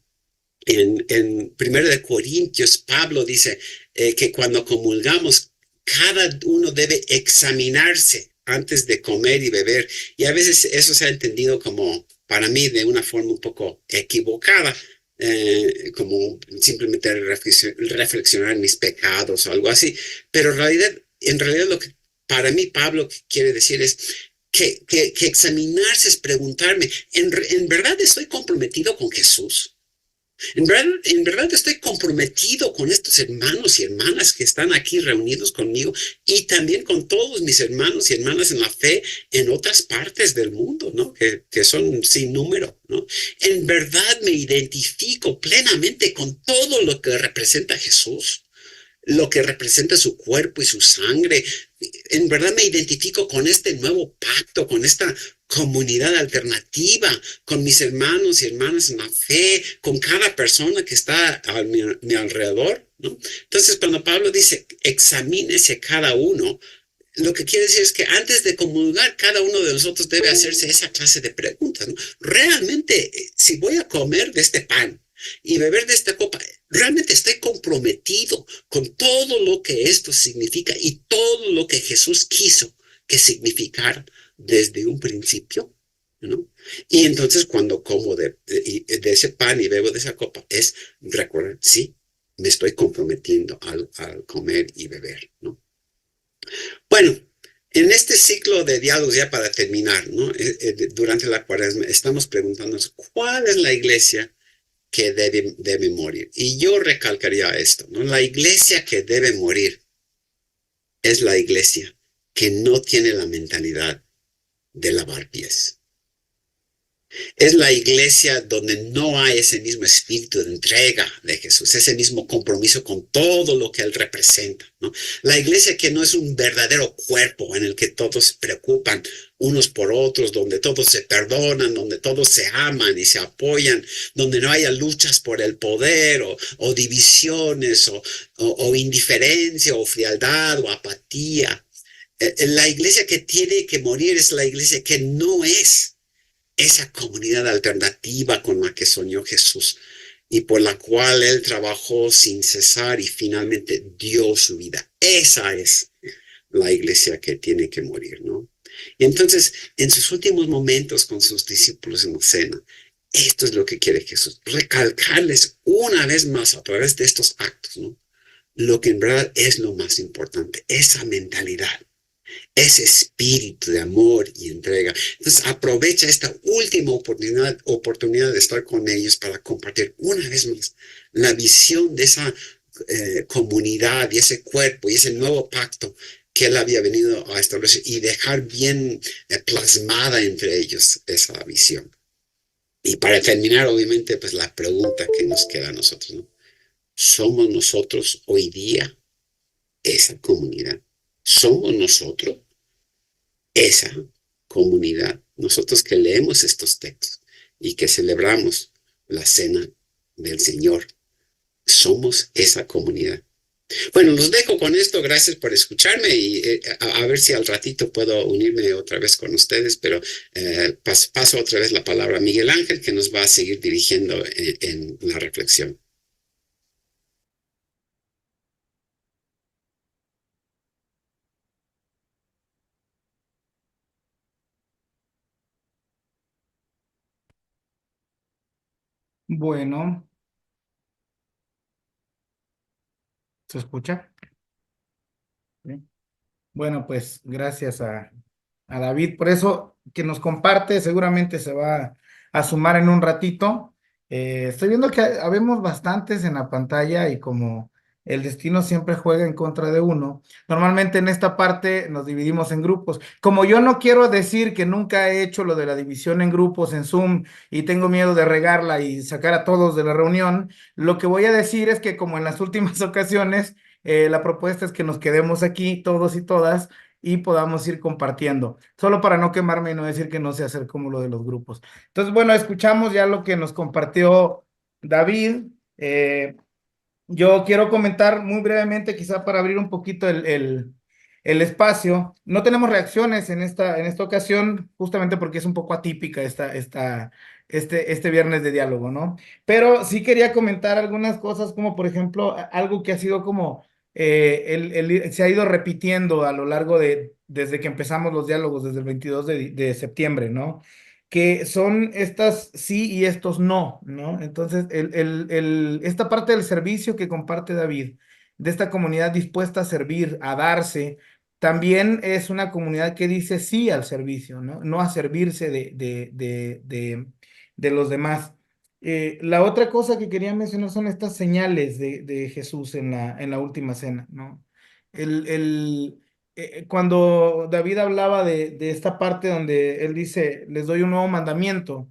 1 Corintios, Pablo dice que cuando comulgamos, cada uno debe examinarse antes de comer y beber. Y a veces eso se ha entendido como para mí de una forma un poco equivocada, como simplemente reflexionar mis pecados o algo así. Pero en realidad lo que para mí Pablo quiere decir es que examinarse es preguntarme, ¿en verdad estoy comprometido con Jesús? En verdad estoy comprometido con estos hermanos y hermanas que están aquí reunidos conmigo y también con todos mis hermanos y hermanas en la fe en otras partes del mundo, ¿no? Que son sin número, ¿no? En verdad me identifico plenamente con todo lo que representa Jesús, lo que representa su cuerpo y su sangre. En verdad me identifico con este nuevo pacto, con esta comunidad alternativa, con mis hermanos y hermanas en la fe, con cada persona que está a mi alrededor, ¿no? Entonces, cuando Pablo dice, examínese cada uno, lo que quiere decir es que antes de comulgar, cada uno de nosotros debe hacerse esa clase de preguntas, ¿no? Realmente, si voy a comer de este pan y beber de esta copa, realmente estoy comprometido con todo lo que esto significa y todo lo que Jesús quiso que significara desde un principio, ¿no? Y entonces cuando como de ese pan y bebo de esa copa, es recordar, sí, me estoy comprometiendo al comer y beber, ¿no? Bueno, en este ciclo de diálogos, ya para terminar, ¿no? Durante la cuaresma, estamos preguntándonos, ¿cuál es la iglesia que debe morir? Y yo recalcaría esto, ¿no? La iglesia que debe morir es la iglesia que no tiene la mentalidad de lavar pies. Es la iglesia donde no hay ese mismo espíritu de entrega de Jesús, ese mismo compromiso con todo lo que Él representa, ¿no? La iglesia que no es un verdadero cuerpo en el que todos se preocupan unos por otros, donde todos se perdonan, donde todos se aman y se apoyan, donde no haya luchas por el poder o divisiones o indiferencia o frialdad o apatía. La iglesia que tiene que morir es la iglesia que no es esa comunidad alternativa con la que soñó Jesús y por la cual Él trabajó sin cesar y finalmente dio su vida. Esa es la iglesia que tiene que morir, ¿no? Y entonces, en sus últimos momentos con sus discípulos en la cena, esto es lo que quiere Jesús, recalcarles una vez más a través de estos actos, ¿no? Lo que en verdad es lo más importante, esa mentalidad, ese espíritu de amor y entrega. Entonces aprovecha esta última oportunidad de estar con ellos para compartir una vez más la visión de esa comunidad y ese cuerpo y ese nuevo pacto que él había venido a establecer y dejar bien plasmada entre ellos esa visión. Y para terminar, obviamente, pues la pregunta que nos queda a nosotros, ¿no? ¿Somos nosotros hoy día esa comunidad? ¿Somos nosotros esa comunidad? Nosotros que leemos estos textos y que celebramos la cena del Señor, somos esa comunidad. Bueno, los dejo con esto. Gracias por escucharme y a ver si al ratito puedo unirme otra vez con ustedes, pero paso otra vez la palabra a Miguel Ángel, que nos va a seguir dirigiendo en la reflexión. Bueno, ¿se escucha? Sí. Bueno, pues gracias a David por eso que nos comparte, seguramente se va a sumar en un ratito. Estoy viendo que habemos bastantes en la pantalla y como el destino siempre juega en contra de uno, normalmente en esta parte nos dividimos en grupos. Como yo no quiero decir que nunca he hecho lo de la división en grupos en Zoom y tengo miedo de regarla y sacar a todos de la reunión, lo que voy a decir es que como en las últimas ocasiones, la propuesta es que nos quedemos aquí todos y todas y podamos ir compartiendo, solo para no quemarme y no decir que no sé hacer como lo de los grupos. Entonces, bueno, escuchamos ya lo que nos compartió David. Yo quiero comentar muy brevemente, quizá para abrir un poquito el espacio. No tenemos reacciones en esta ocasión, justamente porque es un poco atípica este viernes de diálogo, ¿no? Pero sí quería comentar algunas cosas, como por ejemplo, algo que ha sido como, se ha ido repitiendo a lo largo desde que empezamos los diálogos, desde el 22 de septiembre, ¿no? que son estas sí y estos no, ¿no? Entonces, esta parte del servicio que comparte David, de esta comunidad dispuesta a servir, a darse, también es una comunidad que dice sí al servicio, ¿no? No a servirse de los demás. La otra cosa que quería mencionar son estas señales de Jesús en la última cena, ¿no? El, el, cuando David hablaba de esta parte donde él dice, les doy un nuevo mandamiento,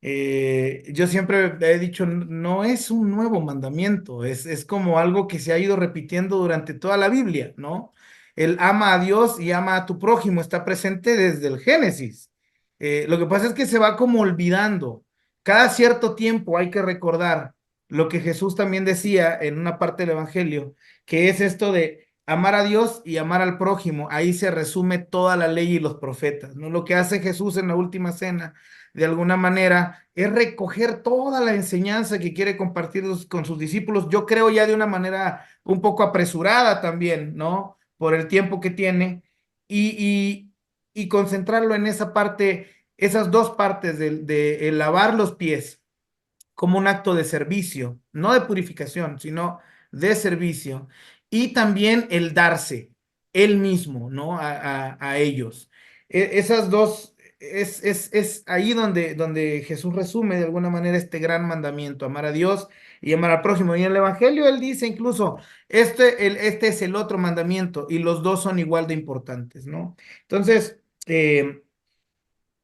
yo siempre he dicho, no es un nuevo mandamiento, es como algo que se ha ido repitiendo durante toda la Biblia, ¿no? El ama a Dios y ama a tu prójimo está presente desde el Génesis. Lo que pasa es que se va como olvidando. Cada cierto tiempo hay que recordar lo que Jesús también decía en una parte del Evangelio, que es esto de amar a Dios y amar al prójimo. Ahí se resume toda la ley y los profetas, ¿no? Lo que hace Jesús en la última cena de alguna manera, es recoger toda la enseñanza que quiere compartir con sus discípulos. Yo creo ya de una manera un poco apresurada también, ¿no? Por el tiempo que tiene y, y concentrarlo en esa parte, esas dos partes de el lavar los pies como un acto de servicio, no de purificación, sino de servicio, y también el darse él mismo, ¿no? A ellos. Esas dos, es ahí donde Jesús resume de alguna manera este gran mandamiento, amar a Dios y amar al prójimo. Y en el Evangelio él dice incluso, este es el otro mandamiento, y los dos son igual de importantes, ¿no? Entonces,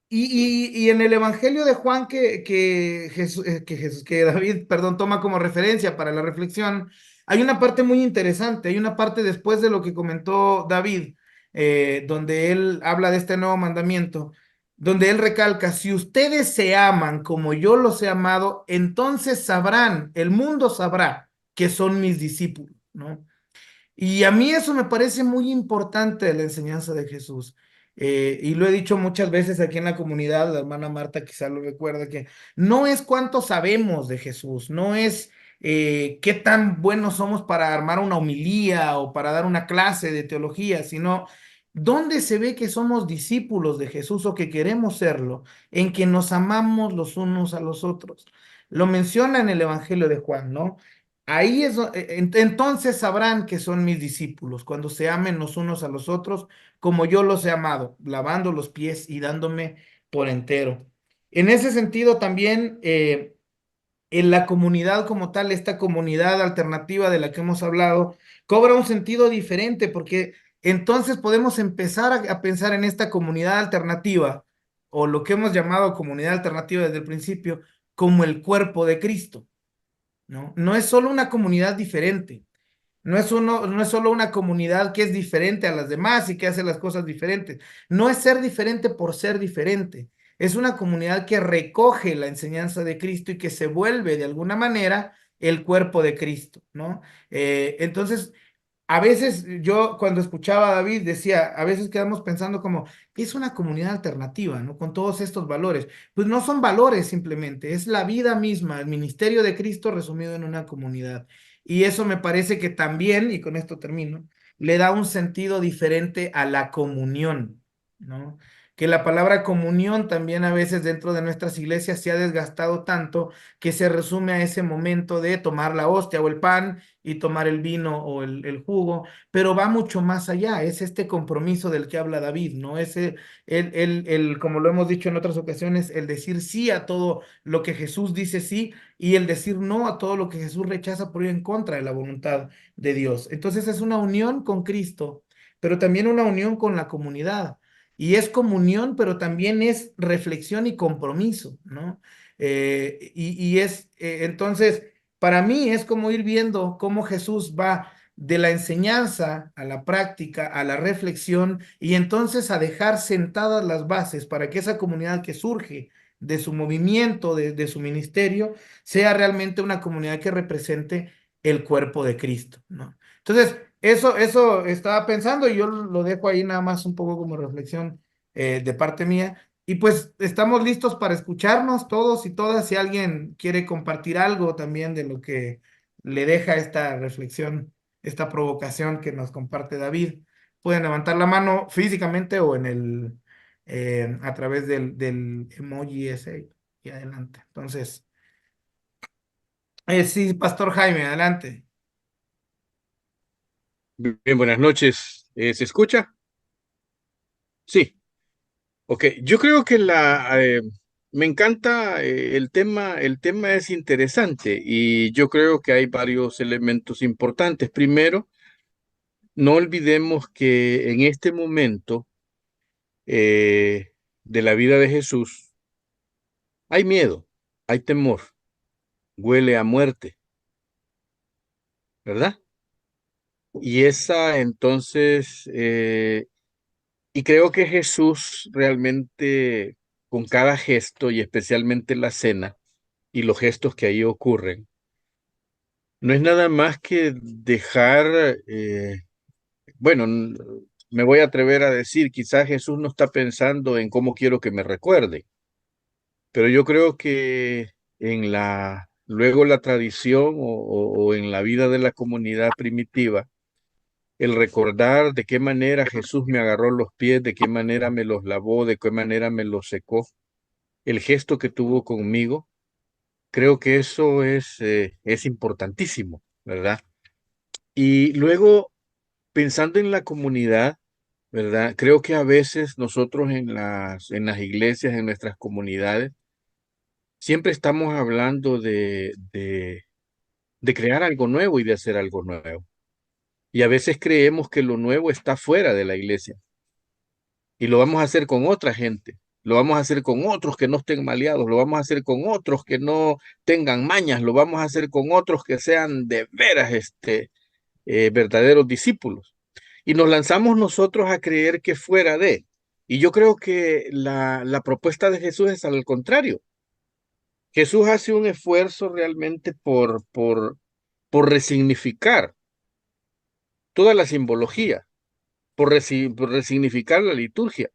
y en el Evangelio de Juan que David, perdón, toma como referencia para la reflexión, hay una parte muy interesante, hay una parte después de lo que comentó David, donde él habla de este nuevo mandamiento, donde él recalca, si ustedes se aman como yo los he amado, entonces sabrán, el mundo sabrá que son mis discípulos, ¿no? Y a mí eso me parece muy importante de la enseñanza de Jesús. Y lo he dicho muchas veces aquí en la comunidad, la hermana Marta quizá lo recuerda, que no es cuánto sabemos de Jesús, no es qué tan buenos somos para armar una homilía o para dar una clase de teología, sino dónde se ve que somos discípulos de Jesús o que queremos serlo, en que nos amamos los unos a los otros. Lo menciona en el Evangelio de Juan, ¿no? Ahí es, entonces sabrán que son mis discípulos, cuando se amen los unos a los otros, como yo los he amado, lavando los pies y dándome por entero. En ese sentido, también en la comunidad como tal, esta comunidad alternativa de la que hemos hablado, cobra un sentido diferente, porque entonces podemos empezar a pensar en esta comunidad alternativa, o lo que hemos llamado comunidad alternativa desde el principio, como el cuerpo de Cristo. ¿No? No es solo una comunidad diferente, no es solo una comunidad que es diferente a las demás y que hace las cosas diferentes, no es ser diferente por ser diferente, es una comunidad que recoge la enseñanza de Cristo y que se vuelve de alguna manera el cuerpo de Cristo, ¿no? Entonces, a veces yo cuando escuchaba a David decía, a veces quedamos pensando como, es una comunidad alternativa, ¿no? Con todos estos valores. Pues no son valores simplemente, es la vida misma, el ministerio de Cristo resumido en una comunidad. Y eso me parece que también, y con esto termino, le da un sentido diferente a la comunión, ¿no? Que la palabra comunión también a veces dentro de nuestras iglesias se ha desgastado tanto que se resume a ese momento de tomar la hostia o el pan y tomar el vino o el jugo, pero va mucho más allá, es este compromiso del que habla David, ¿no? Como lo hemos dicho en otras ocasiones, el decir sí a todo lo que Jesús dice sí y el decir no a todo lo que Jesús rechaza por ir en contra de la voluntad de Dios. Entonces es una unión con Cristo, pero también una unión con la comunidad. Y es comunión, pero también es reflexión y compromiso, ¿no? Entonces, para mí es como ir viendo cómo Jesús va de la enseñanza a la práctica, a la reflexión y entonces a dejar sentadas las bases para que esa comunidad que surge de su movimiento, de su ministerio, sea realmente una comunidad que represente el cuerpo de Cristo, ¿no? Entonces, eso estaba pensando y yo lo dejo ahí nada más un poco como reflexión de parte mía. Y pues estamos listos para escucharnos todos y todas. Si alguien quiere compartir algo también de lo que le deja esta reflexión, esta provocación que nos comparte David, pueden levantar la mano físicamente o a través del emoji ese y adelante. Entonces, sí, Pastor Jaime, adelante. Bien, buenas noches. ¿Se escucha? Sí. Ok. Yo creo que me encanta el tema es interesante y yo creo que hay varios elementos importantes. Primero, no olvidemos que en este momento eh, de la vida de Jesús hay miedo, hay temor, huele a muerte, ¿verdad? Y esa entonces y creo que Jesús realmente, con cada gesto y especialmente la cena y los gestos que ahí ocurren, no es nada más que dejar, bueno, me voy a atrever a decir, quizás Jesús no está pensando en cómo quiero que me recuerde, pero yo creo que luego la tradición o en la vida de la comunidad primitiva, el recordar de qué manera Jesús me agarró los pies, de qué manera me los lavó, de qué manera me los secó, el gesto que tuvo conmigo, creo que eso es importantísimo, ¿verdad? Y luego, pensando en la comunidad, ¿verdad? Creo que a veces nosotros en las iglesias, en nuestras comunidades, siempre estamos hablando de crear algo nuevo y de hacer algo nuevo. Y a veces creemos que lo nuevo está fuera de la iglesia. Y lo vamos a hacer con otra gente, lo vamos a hacer con otros que no estén maleados, lo vamos a hacer con otros que no tengan mañas, lo vamos a hacer con otros que sean de veras verdaderos discípulos. Y nos lanzamos nosotros a creer que fuera de. Y yo creo que la propuesta de Jesús es al contrario. Jesús hace un esfuerzo realmente por resignificar toda la simbología, por resignificar la liturgia,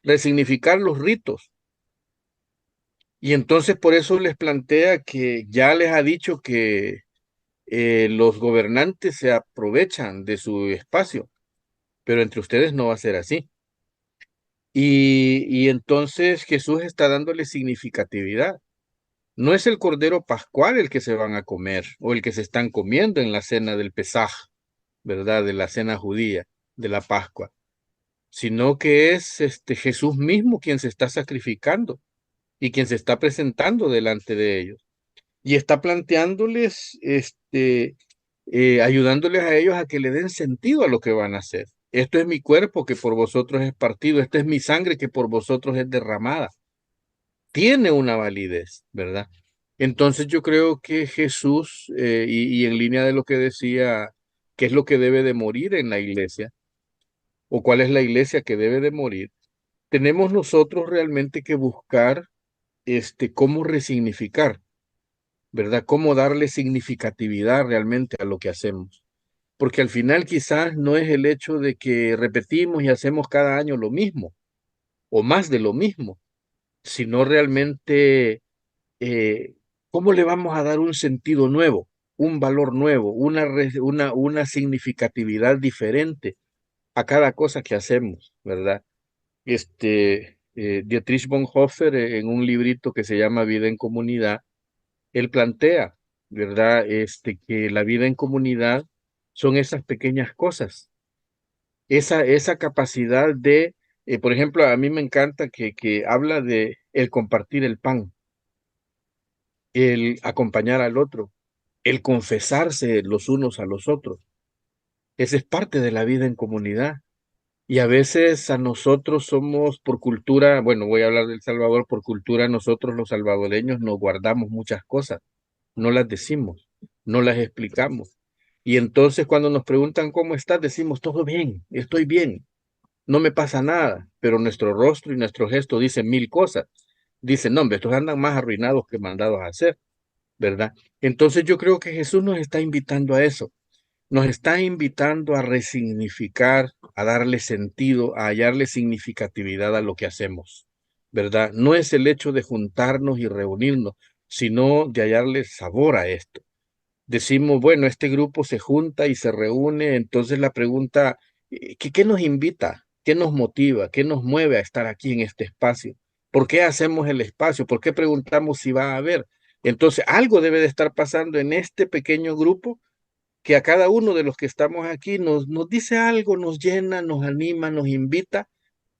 resignificar los ritos. Y entonces por eso les plantea que ya les ha dicho que los gobernantes se aprovechan de su espacio, pero entre ustedes no va a ser así. Y entonces Jesús está dándole significatividad. No es el Cordero Pascual el que se van a comer o el que se están comiendo en la cena del Pesaj, ¿verdad? De la cena judía, de la Pascua, sino que es Jesús mismo quien se está sacrificando y quien se está presentando delante de ellos. Y está planteándoles, ayudándoles a ellos a que le den sentido a lo que van a hacer. Esto es mi cuerpo que por vosotros es partido, esta es mi sangre que por vosotros es derramada. Tiene una validez, ¿verdad? Entonces yo creo que Jesús, y en línea de lo que decía, qué es lo que debe de morir en la iglesia, o cuál es la iglesia que debe de morir, tenemos nosotros realmente que buscar cómo resignificar, ¿verdad? Cómo darle significatividad realmente a lo que hacemos. Porque al final quizás no es el hecho de que repetimos y hacemos cada año lo mismo o más de lo mismo, sino realmente eh, cómo le vamos a dar un sentido nuevo, un valor nuevo, una significatividad diferente a cada cosa que hacemos, ¿verdad? Dietrich Bonhoeffer, en un librito que se llama Vida en Comunidad, él plantea, ¿verdad? Que la vida en comunidad son esas pequeñas cosas, esa capacidad por ejemplo, a mí me encanta que habla de el compartir el pan, el acompañar al otro, el confesarse los unos a los otros. Esa es parte de la vida en comunidad. Y a veces a nosotros somos por cultura, bueno, voy a hablar del Salvador, por cultura nosotros los salvadoreños nos guardamos muchas cosas, no las decimos, no las explicamos. Y entonces cuando nos preguntan cómo estás, decimos todo bien, estoy bien, no me pasa nada, pero nuestro rostro y nuestro gesto dicen mil cosas. Dicen, no, hombre, estos andan más arruinados que mandados a hacer, ¿verdad? Entonces yo creo que Jesús nos está invitando a eso, nos está invitando a resignificar, a darle sentido, a hallarle significatividad a lo que hacemos, ¿verdad? No es el hecho de juntarnos y reunirnos, sino de hallarle sabor a esto. Decimos, bueno, este grupo se junta y se reúne, entonces la pregunta, ¿qué nos invita? ¿Qué nos motiva? ¿Qué nos mueve a estar aquí en este espacio? ¿Por qué hacemos el espacio? ¿Por qué preguntamos si va a haber? Entonces, algo debe de estar pasando en este pequeño grupo que a cada uno de los que estamos aquí nos dice algo, nos llena, nos anima, nos invita,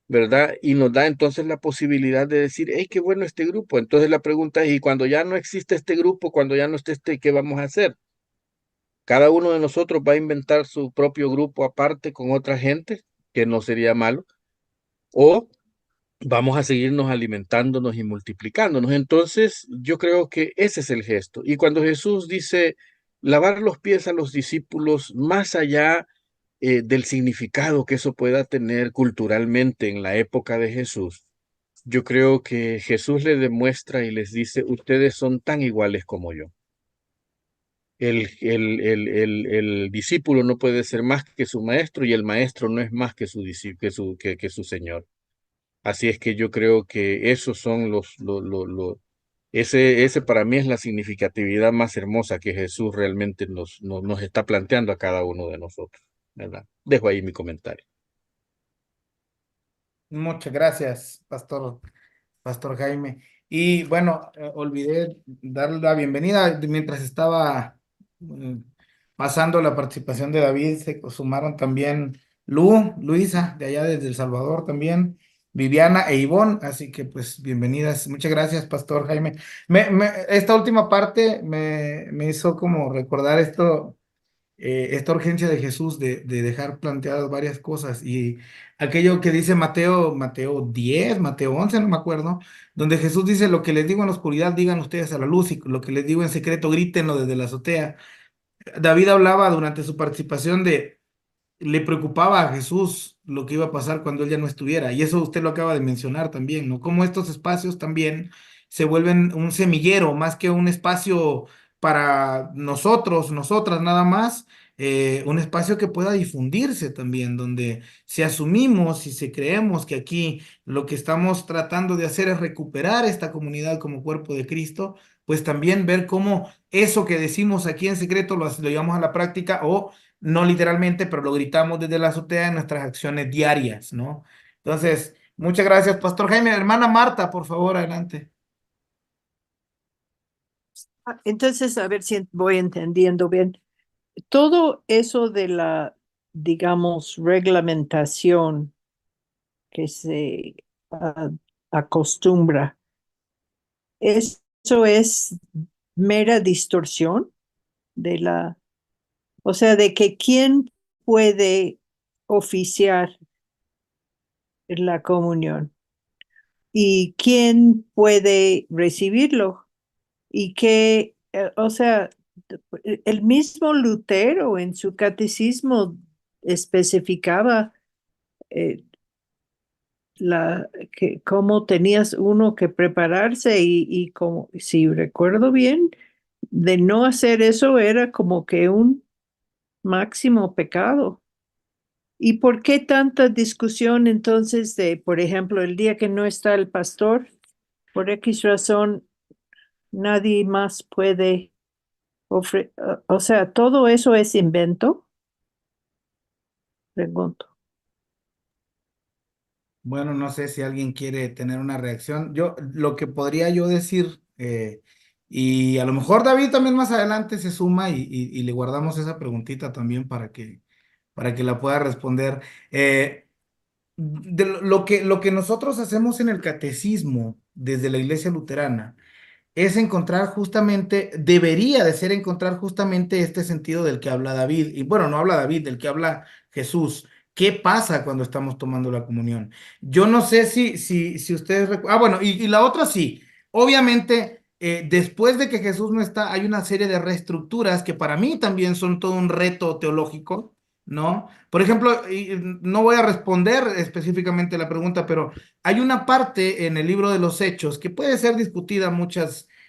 ¿verdad? Y nos da entonces la posibilidad de decir, hey, qué bueno este grupo. Entonces la pregunta es, ¿y cuando ya no existe este grupo, cuando ya no esté este, qué vamos a hacer? Cada uno de nosotros va a inventar su propio grupo aparte con otra gente, que no sería malo, o vamos a seguirnos alimentándonos y multiplicándonos. Entonces, yo creo que ese es el gesto. Y cuando Jesús dice lavar los pies a los discípulos, más allá del significado que eso pueda tener culturalmente en la época de Jesús, yo creo que Jesús les demuestra y les dice, ustedes son tan iguales como yo. El discípulo no puede ser más que su maestro y el maestro no es más que su, que su señor. Así es que yo creo que esos son ese para mí es la significatividad más hermosa que Jesús realmente nos está planteando a cada uno de nosotros, ¿verdad? Dejo ahí mi comentario. Muchas gracias, Pastor Jaime. Y bueno, olvidé darle la bienvenida mientras estaba mm, pasando la participación de David. Se sumaron también Luisa, de allá desde El Salvador también, Viviana e Ivonne. Así que pues bienvenidas. Muchas gracias, Pastor Jaime. Esta última parte me hizo como recordar esta urgencia de Jesús de dejar planteadas varias cosas y aquello que dice Mateo 10 Mateo 11 no me acuerdo, donde Jesús dice, lo que les digo en la oscuridad, digan ustedes a la luz y lo que les digo en secreto, grítenlo desde la azotea. David hablaba durante su participación le preocupaba a Jesús lo que iba a pasar cuando él ya no estuviera. Y eso usted lo acaba de mencionar también, ¿no? Cómo estos espacios también se vuelven un semillero, más que un espacio para nosotros, nosotras nada más, un espacio que pueda difundirse también, donde si asumimos y si creemos que aquí lo que estamos tratando de hacer es recuperar esta comunidad como cuerpo de Cristo, pues también ver cómo eso que decimos aquí en secreto lo llevamos a la práctica o no literalmente, pero lo gritamos desde la azotea en nuestras acciones diarias, ¿no? Entonces, muchas gracias, Pastor Jaime. Hermana Marta, por favor, adelante. Entonces, a ver si voy entendiendo bien. Todo eso de la, digamos, reglamentación que se acostumbra, eso es mera distorsión de la, o sea, de que quién puede oficiar la comunión y quién puede recibirlo y que, o sea, el mismo Lutero en su catecismo especificaba eh, cómo tenías uno que prepararse y como, si recuerdo bien, de no hacer eso era como que un máximo pecado. ¿Y por qué tanta discusión entonces de, por ejemplo, el día que no está el pastor, por X razón, nadie más puede o sea, todo eso es invento? Pregunto. Bueno, no sé si alguien quiere tener una reacción. Yo, lo que podría yo decir, y a lo mejor David también más adelante se suma y le guardamos esa preguntita también para que la pueda responder. Lo que nosotros hacemos en el catecismo desde la Iglesia Luterana es encontrar justamente, debería de ser encontrar justamente este sentido del que habla David. Y bueno, no habla David, del que habla Jesús. ¿Qué pasa cuando estamos tomando la comunión? Yo no sé si ustedes recuerdan. Ah, bueno, y la otra sí. Obviamente, después de que Jesús no está, hay una serie de reestructuras que para mí también son todo un reto teológico, ¿no? Por ejemplo, y no voy a responder específicamente la pregunta, pero hay una parte en el libro de los Hechos que puede ser discutida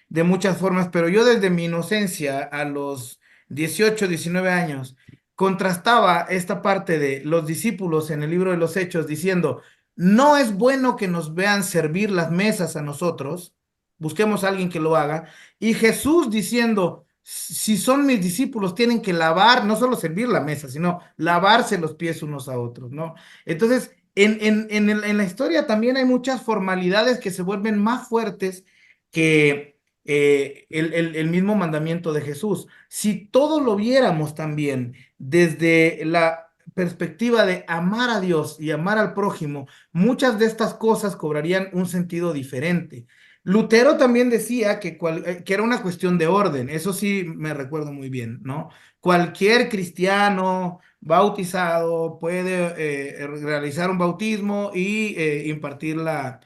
de muchas formas, pero yo desde mi inocencia a los 18 19 años contrastaba esta parte de los discípulos en el libro de los Hechos diciendo, no es bueno que nos vean servir las mesas a nosotros, busquemos a alguien que lo haga, y Jesús diciendo, si son mis discípulos, tienen que lavar, no solo servir la mesa, sino lavarse los pies unos a otros, ¿no? Entonces, en la historia también hay muchas formalidades que se vuelven más fuertes que el mismo mandamiento de Jesús. Si todo lo viéramos también desde la perspectiva de amar a Dios y amar al prójimo, muchas de estas cosas cobrarían un sentido diferente. Lutero también decía que era una cuestión de orden, eso sí me recuerdo muy bien, ¿no? Cualquier cristiano bautizado puede realizar un bautismo y impartir la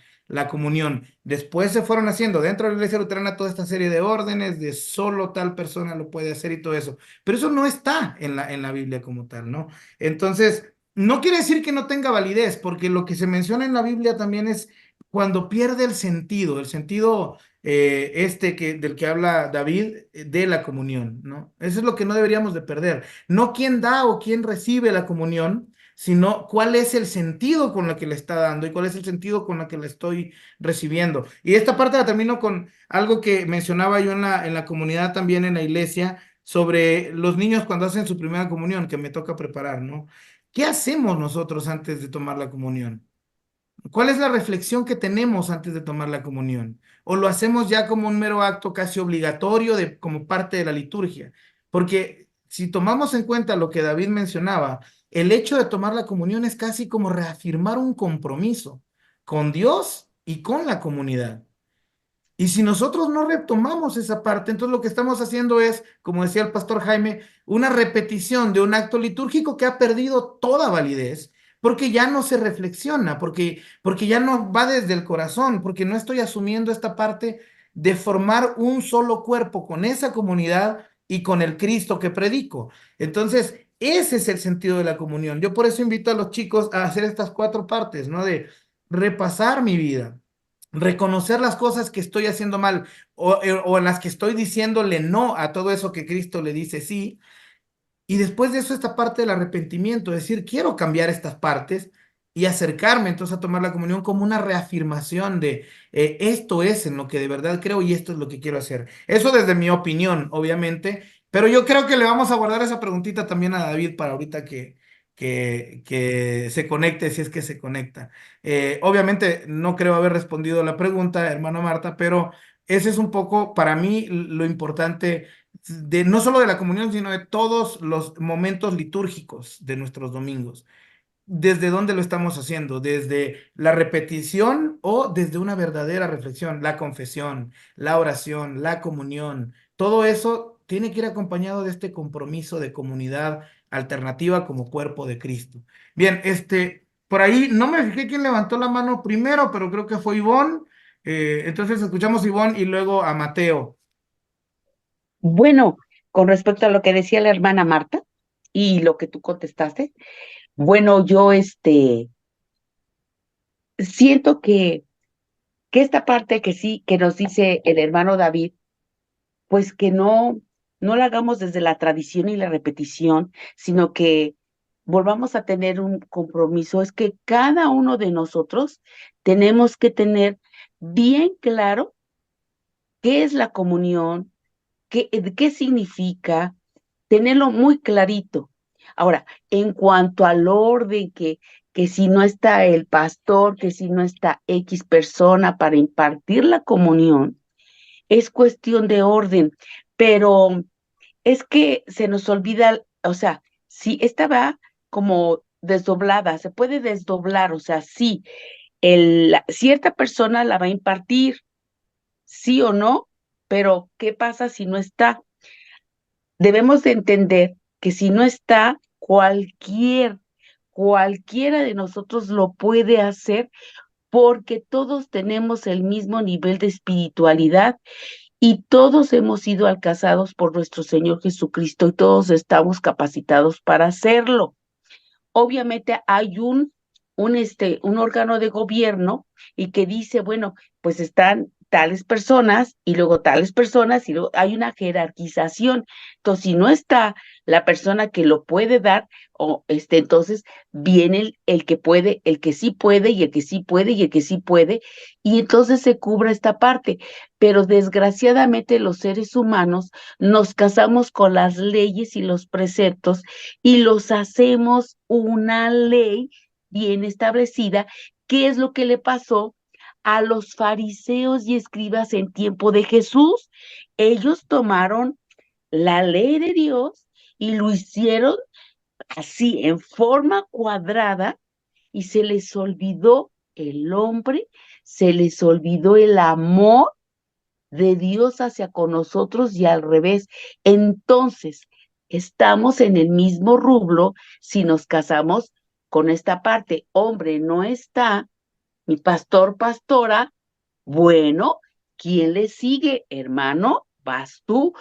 comunión. Después se fueron haciendo dentro de la iglesia luterana toda esta serie de órdenes de solo tal persona lo puede hacer y todo eso. Pero eso no está en la Biblia como tal, ¿no? Entonces, no quiere decir que no tenga validez, porque lo que se menciona en la Biblia también es cuando pierde el sentido del que habla David de la comunión, ¿no? Eso es lo que no deberíamos de perder. No quién da o quién recibe la comunión, sino cuál es el sentido con la que le está dando y cuál es el sentido con la que la estoy recibiendo. Y esta parte la termino con algo que mencionaba yo en la comunidad también en la iglesia sobre los niños cuando hacen su primera comunión, que me toca preparar, ¿no? ¿Qué hacemos nosotros antes de tomar la comunión? ¿Cuál es la reflexión que tenemos antes de tomar la comunión? ¿O lo hacemos ya como un mero acto casi obligatorio como parte de la liturgia? Porque si tomamos en cuenta lo que David mencionaba, el hecho de tomar la comunión es casi como reafirmar un compromiso con Dios y con la comunidad. Y si nosotros no retomamos esa parte, entonces lo que estamos haciendo es, como decía el pastor Jaime, una repetición de un acto litúrgico que ha perdido toda validez, porque ya no se reflexiona, porque ya no va desde el corazón, porque no estoy asumiendo esta parte de formar un solo cuerpo con esa comunidad y con el Cristo que predico. Entonces, ese es el sentido de la comunión. Yo por eso invito a los chicos a hacer estas 4 partes, ¿no? De repasar mi vida, reconocer las cosas que estoy haciendo mal o en las que estoy diciéndole no a todo eso que Cristo le dice sí. Y después de eso, esta parte del arrepentimiento, es decir, quiero cambiar estas partes y acercarme entonces a tomar la comunión como una reafirmación de esto es en lo que de verdad creo y esto es lo que quiero hacer. Eso desde mi opinión, obviamente, pero yo creo que le vamos a guardar esa preguntita también a David para ahorita que se conecte, si es que se conecta. Obviamente no creo haber respondido la pregunta, hermano Marta, pero ese es un poco para mí lo importante de no solo de la comunión, sino de todos los momentos litúrgicos de nuestros domingos. ¿Desde dónde lo estamos haciendo? ¿Desde la repetición o desde una verdadera reflexión? La confesión, la oración, la comunión, todo eso tiene que ir acompañado de este compromiso de comunidad alternativa como cuerpo de Cristo. Bien, por ahí no me fijé quién levantó la mano primero, pero creo que fue Ivonne. Entonces escuchamos a Ivonne y luego a Mateo. Bueno, con respecto a lo que decía la hermana Marta y lo que tú contestaste, bueno, yo siento que esta parte que sí, que nos dice el hermano David, pues que no la hagamos desde la tradición y la repetición, sino que volvamos a tener un compromiso. Es que cada uno de nosotros tenemos que tener bien claro qué es la comunión, qué significa, tenerlo muy clarito. Ahora, en cuanto al orden, que si no está el pastor, que si no está X persona para impartir la comunión, es cuestión de orden, pero es que se nos olvida, o sea, si esta va como desdoblada, se puede desdoblar, o sea, sí, cierta persona la va a impartir, sí o no, pero ¿qué pasa si no está? Debemos de entender que si no está, cualquiera de nosotros lo puede hacer porque todos tenemos el mismo nivel de espiritualidad y todos hemos sido alcanzados por nuestro Señor Jesucristo y todos estamos capacitados para hacerlo. Obviamente hay un órgano de gobierno y que dice, bueno, pues están tales personas y luego tales personas y luego hay una jerarquización. Entonces, si no está la persona que lo puede dar, entonces viene el que puede, el que sí puede y el que sí puede y el que sí puede, y entonces se cubre esta parte. Pero desgraciadamente los seres humanos nos casamos con las leyes y los preceptos y los hacemos una ley bien establecida. ¿Qué es lo que le pasó a los fariseos y escribas en tiempo de Jesús? Ellos tomaron la ley de Dios y lo hicieron así en forma cuadrada y se les olvidó el hombre, se les olvidó el amor de Dios hacia con nosotros y al revés. Entonces, estamos en el mismo rublo si nos casamos con esta parte. Hombre, no está, mi pastor, pastora, bueno, ¿quién le sigue? Hermano, vas tú.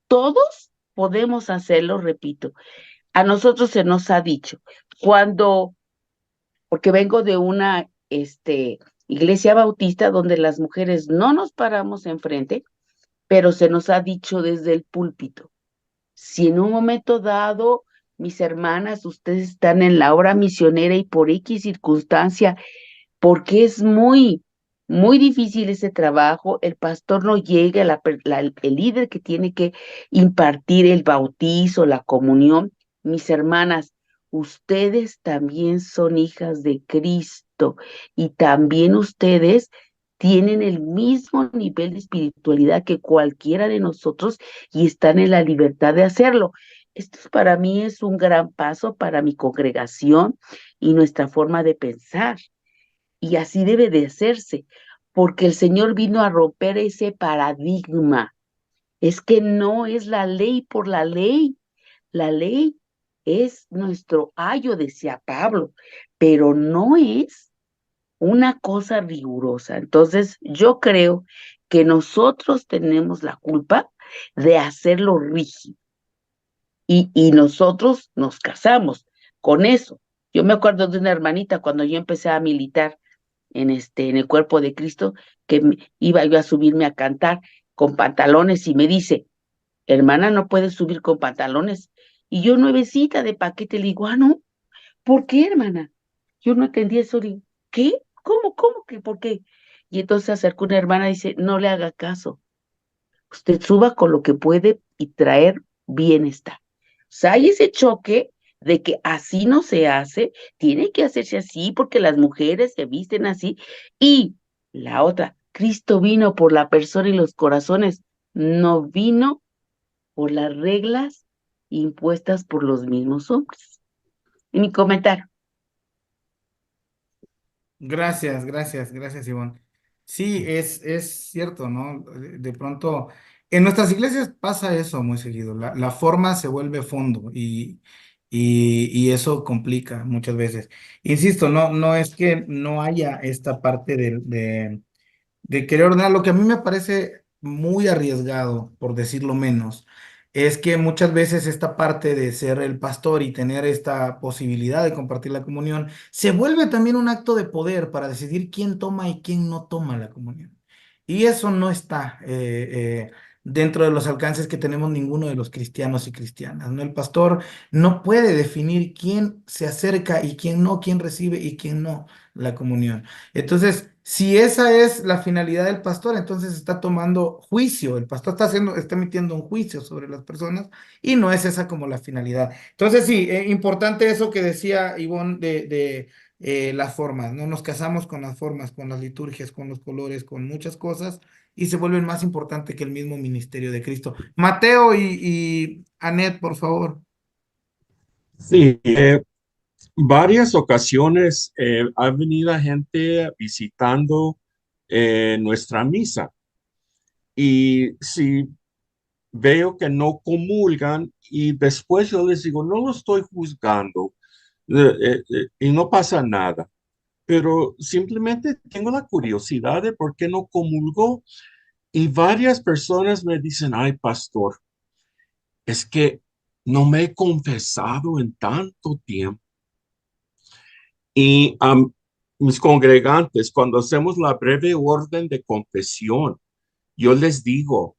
Todos podemos hacerlo, repito. A nosotros se nos ha dicho, cuando, porque vengo de una iglesia bautista donde las mujeres no nos paramos enfrente, pero se nos ha dicho desde el púlpito, si en un momento dado, mis hermanas, ustedes están en la obra misionera y por X circunstancia, porque es muy, muy difícil ese trabajo, el pastor no llega, el líder que tiene que impartir el bautizo, la comunión, mis hermanas, ustedes también son hijas de Cristo y también ustedes tienen el mismo nivel de espiritualidad que cualquiera de nosotros y están en la libertad de hacerlo. Esto para mí es un gran paso para mi congregación y nuestra forma de pensar. Y así debe de hacerse, porque el Señor vino a romper ese paradigma. Es que no es la ley por la ley es nuestro ayo, decía Pablo, pero no es una cosa rigurosa. Entonces, yo creo que nosotros tenemos la culpa de hacerlo rígido y nosotros nos casamos con eso. Yo me acuerdo de una hermanita cuando yo empecé a militar en el cuerpo de Cristo, que iba yo a subirme a cantar con pantalones y me dice, hermana, no puedes subir con pantalones. Y yo nuevecita de paquete le digo, no, ¿por qué, hermana? Yo no entendí eso, digo, ¿qué? ¿Cómo que por qué? Y entonces se acercó una hermana y dice, no le haga caso, usted suba con lo que puede y traer bienestar. O sea, hay ese choque de que así no se hace, tiene que hacerse así porque las mujeres se visten así. Y la otra, Cristo vino por la persona y los corazones, no vino por las reglas impuestas por los mismos hombres. Y mi comentario. Gracias, Ivonne. Sí, es cierto, ¿no? De pronto, en nuestras iglesias pasa eso muy seguido. La forma se vuelve fondo y eso complica muchas veces. Insisto, no es que no haya esta parte de querer ordenar. Lo que a mí me parece muy arriesgado, por decirlo menos, es que muchas veces esta parte de ser el pastor y tener esta posibilidad de compartir la comunión se vuelve también un acto de poder para decidir quién toma y quién no toma la comunión. Y eso no está dentro de los alcances que tenemos ninguno de los cristianos y cristianas, ¿no? El pastor no puede definir quién se acerca y quién no, quién recibe y quién no la comunión. Entonces, si esa es la finalidad del pastor, entonces está tomando juicio. El pastor está emitiendo un juicio sobre las personas y no es esa como la finalidad. Entonces, sí, importante eso que decía Ivonne de las formas. No nos casamos con las formas, con las liturgias, con los colores, con muchas cosas y se vuelven más importante que el mismo ministerio de Cristo. Mateo y Anet, por favor. Sí, varias ocasiones ha venido gente visitando nuestra misa y si veo que no comulgan y después yo les digo, no lo estoy juzgando y no pasa nada, pero simplemente tengo la curiosidad de por qué no comulgó y varias personas me dicen, ay, pastor, es que no me he confesado en tanto tiempo. Y mis congregantes, cuando hacemos la breve orden de confesión, yo les digo,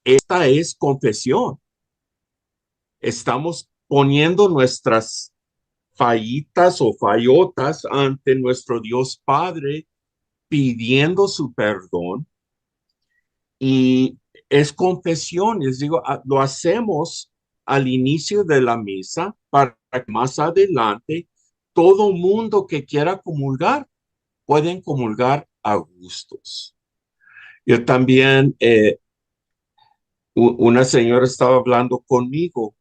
esta es confesión. Estamos poniendo nuestras fallitas o fallotas ante nuestro Dios Padre, pidiendo su perdón. Y es confesión, les digo, lo hacemos al inicio de la misa para que más adelante todo mundo que quiera comulgar, pueden comulgar a gustos. Yo también, una señora estaba hablando conmigo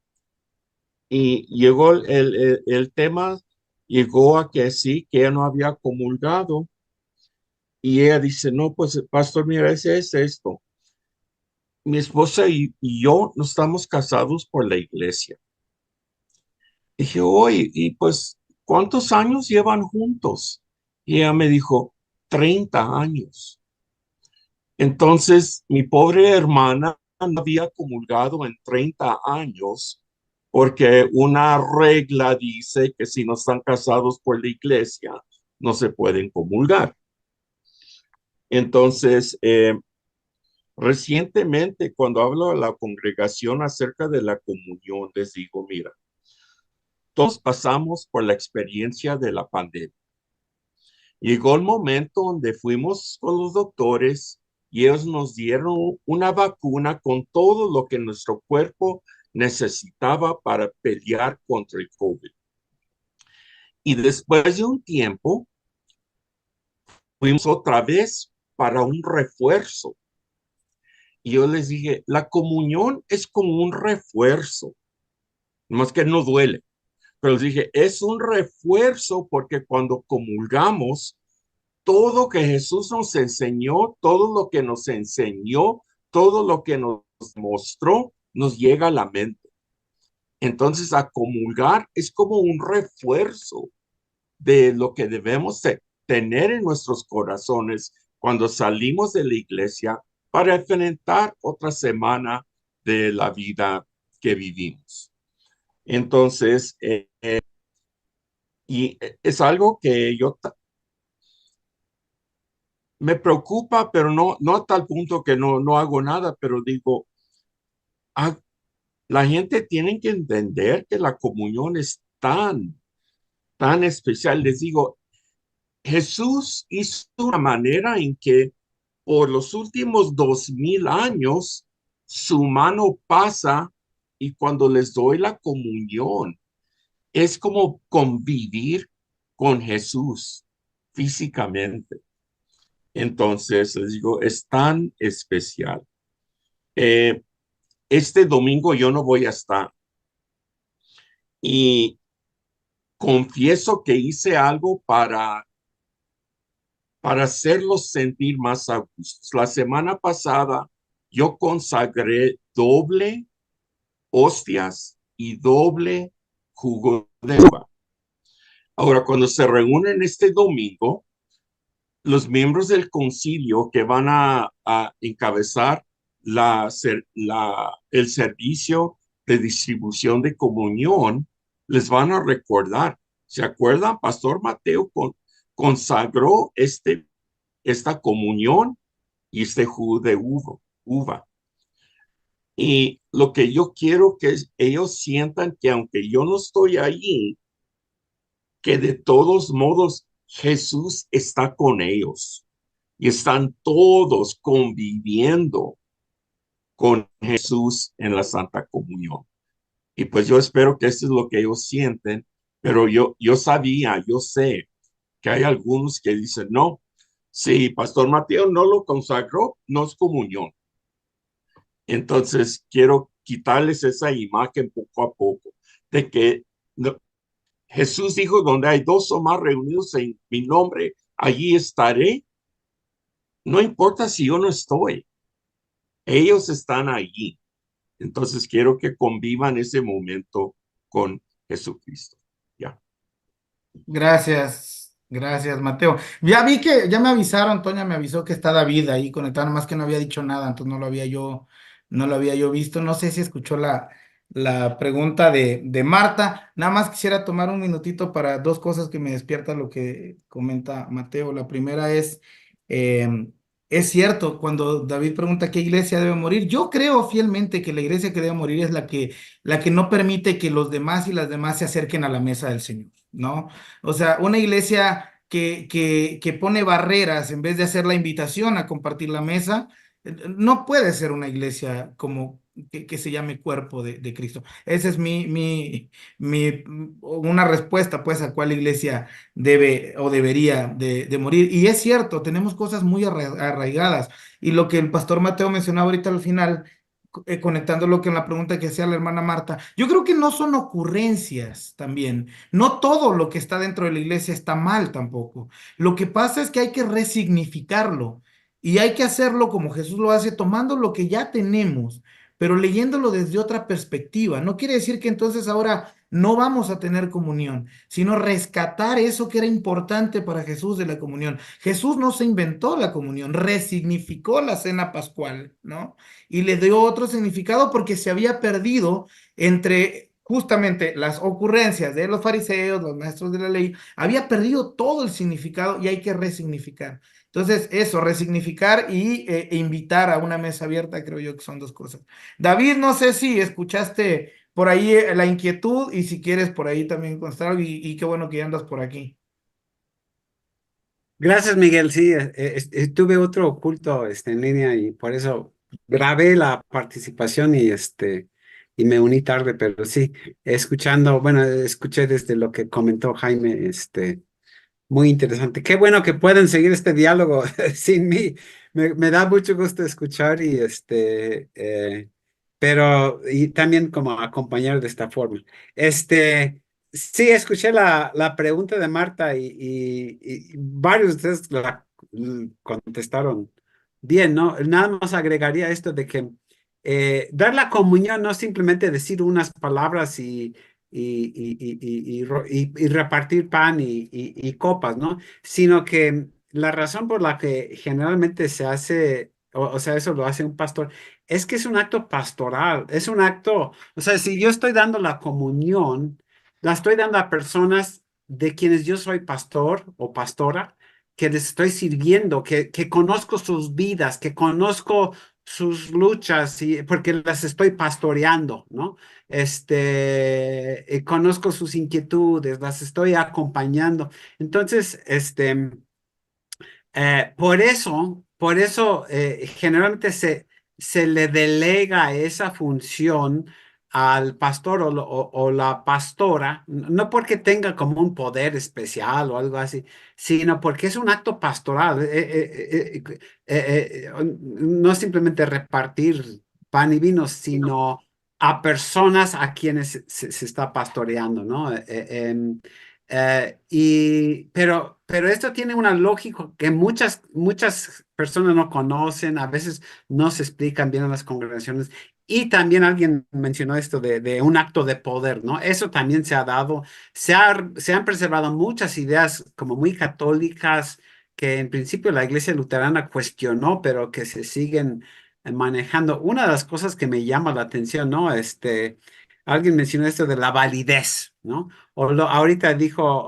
y llegó el tema, llegó a que sí, que ella no había comulgado. Y ella dice, no, pues pastor, mira, ese es esto. Mi esposa y yo no estamos casados por la iglesia. Dije, oye, y pues, ¿cuántos años llevan juntos? Y ella me dijo, 30 años. Entonces, mi pobre hermana no había comulgado en 30 años porque una regla dice que si no están casados por la iglesia, no se pueden comulgar. Entonces, recientemente, cuando hablo a la congregación acerca de la comunión, les digo, mira, todos pasamos por la experiencia de la pandemia. Llegó el momento donde fuimos con los doctores y ellos nos dieron una vacuna con todo lo que nuestro cuerpo necesitaba para pelear contra el COVID. Y después de un tiempo, fuimos otra vez para un refuerzo. Y yo les dije, la comunión es como un refuerzo, más que no duele. Pero les dije, es un refuerzo porque cuando comulgamos, todo que Jesús nos enseñó, todo lo que nos enseñó, todo lo que nos mostró, nos llega a la mente. Entonces, a comulgar es como un refuerzo de lo que debemos tener en nuestros corazones cuando salimos de la iglesia para enfrentar otra semana de la vida que vivimos. Entonces, es algo que me preocupa, pero no a tal punto que no hago nada, pero digo, ah, la gente tiene que entender que la comunión es tan especial. Les digo, Jesús hizo una manera en que por los últimos 2000 años su mano pasa y cuando les doy la comunión es como convivir con Jesús físicamente. Entonces, les digo, es tan especial. Eh, este domingo yo no voy a estar y confieso que hice algo para hacerlos sentir más a gusto. La semana pasada yo consagré doble hostias y doble jugo de uva. Ahora, cuando se reúnen este domingo, los miembros del concilio que van a encabezar el servicio de distribución de comunión, les van a recordar. ¿Se acuerdan? Pastor Mateo consagró esta comunión y este jugo de uva. Y lo que yo quiero que ellos sientan que aunque yo no estoy allí, que de todos modos Jesús está con ellos y están todos conviviendo con Jesús en la Santa Comunión. Y pues yo espero que eso es lo que ellos sienten, pero yo sé que hay algunos que dicen, no, si Pastor Mateo no lo consagró, no es comunión. Entonces quiero quitarles esa imagen poco a poco de que Jesús dijo, donde hay dos o más reunidos en mi nombre, allí estaré. No importa si yo no estoy, ellos están allí. Entonces quiero que convivan ese momento con Jesucristo. Ya. Gracias, Mateo. Ya vi que, ya me avisaron, Toña me avisó que está David ahí conectado, más que no había dicho nada, entonces no lo había yo visto. No sé si escuchó la pregunta de Marta. Nada más quisiera tomar un minutito para dos cosas que me despierta lo que comenta Mateo. La primera es cierto, cuando David pregunta qué iglesia debe morir, yo creo fielmente que la iglesia que debe morir es la que no permite que los demás y las demás se acerquen a la mesa del Señor, ¿no? O sea, una iglesia que pone barreras en vez de hacer la invitación a compartir la mesa, no puede ser una iglesia como que se llame cuerpo de Cristo. Esa es una respuesta, pues, a cuál iglesia debe o debería de morir. Y es cierto, tenemos cosas muy arraigadas. Y lo que el pastor Mateo mencionaba ahorita al final, conectándolo con la pregunta que hacía la hermana Marta, yo creo que no son ocurrencias también. No todo lo que está dentro de la iglesia está mal tampoco. Lo que pasa es que hay que resignificarlo y hay que hacerlo como Jesús lo hace, tomando lo que ya tenemos, pero leyéndolo desde otra perspectiva. No quiere decir que entonces ahora no vamos a tener comunión, sino rescatar eso que era importante para Jesús de la comunión. Jesús no se inventó la comunión, resignificó la cena pascual, ¿no? Y le dio otro significado porque se había perdido entre justamente las ocurrencias de los fariseos, los maestros de la ley, había perdido todo el significado y hay que resignificar. Entonces, eso, resignificar e invitar a una mesa abierta, creo yo que son dos cosas. David, no sé si escuchaste por ahí la inquietud y si quieres por ahí también constar y qué bueno que ya andas por aquí. Gracias, Miguel. Sí, tuve otro culto en línea y por eso grabé la participación y me uní tarde, pero sí, escuchando, bueno, escuché desde lo que comentó Jaime, muy interesante. Qué bueno que pueden seguir este diálogo sin mí. Me da mucho gusto escuchar pero y también como acompañar de esta forma. Sí, escuché la pregunta de Marta y varios de ustedes contestaron bien, ¿no? Nada más agregaría esto de que dar la comunión no es simplemente decir unas palabras y repartir pan y copas, ¿no? Sino que la razón por la que generalmente se hace, o sea, eso lo hace un pastor, es que es un acto pastoral, es un acto, o sea, si yo estoy dando la comunión, la estoy dando a personas de quienes yo soy pastor o pastora, que les estoy sirviendo, que conozco sus vidas, que conozco sus luchas, porque las estoy pastoreando, ¿no? Conozco sus inquietudes, las estoy acompañando. Entonces, por eso generalmente se le delega esa función al pastor o la pastora, no porque tenga como un poder especial o algo así, sino porque es un acto pastoral. No simplemente repartir pan y vino, sino a personas a quienes se está pastoreando, ¿no? Pero esto tiene una lógica que muchas personas no conocen, a veces no se explican bien en las congregaciones. Y también alguien mencionó esto de un acto de poder, ¿no? Eso también se ha dado, se han preservado muchas ideas como muy católicas que en principio la Iglesia Luterana cuestionó, pero que se siguen manejando. Una de las cosas que me llama la atención, ¿no? Alguien mencionó esto de la validez, ¿no? Ahorita dijo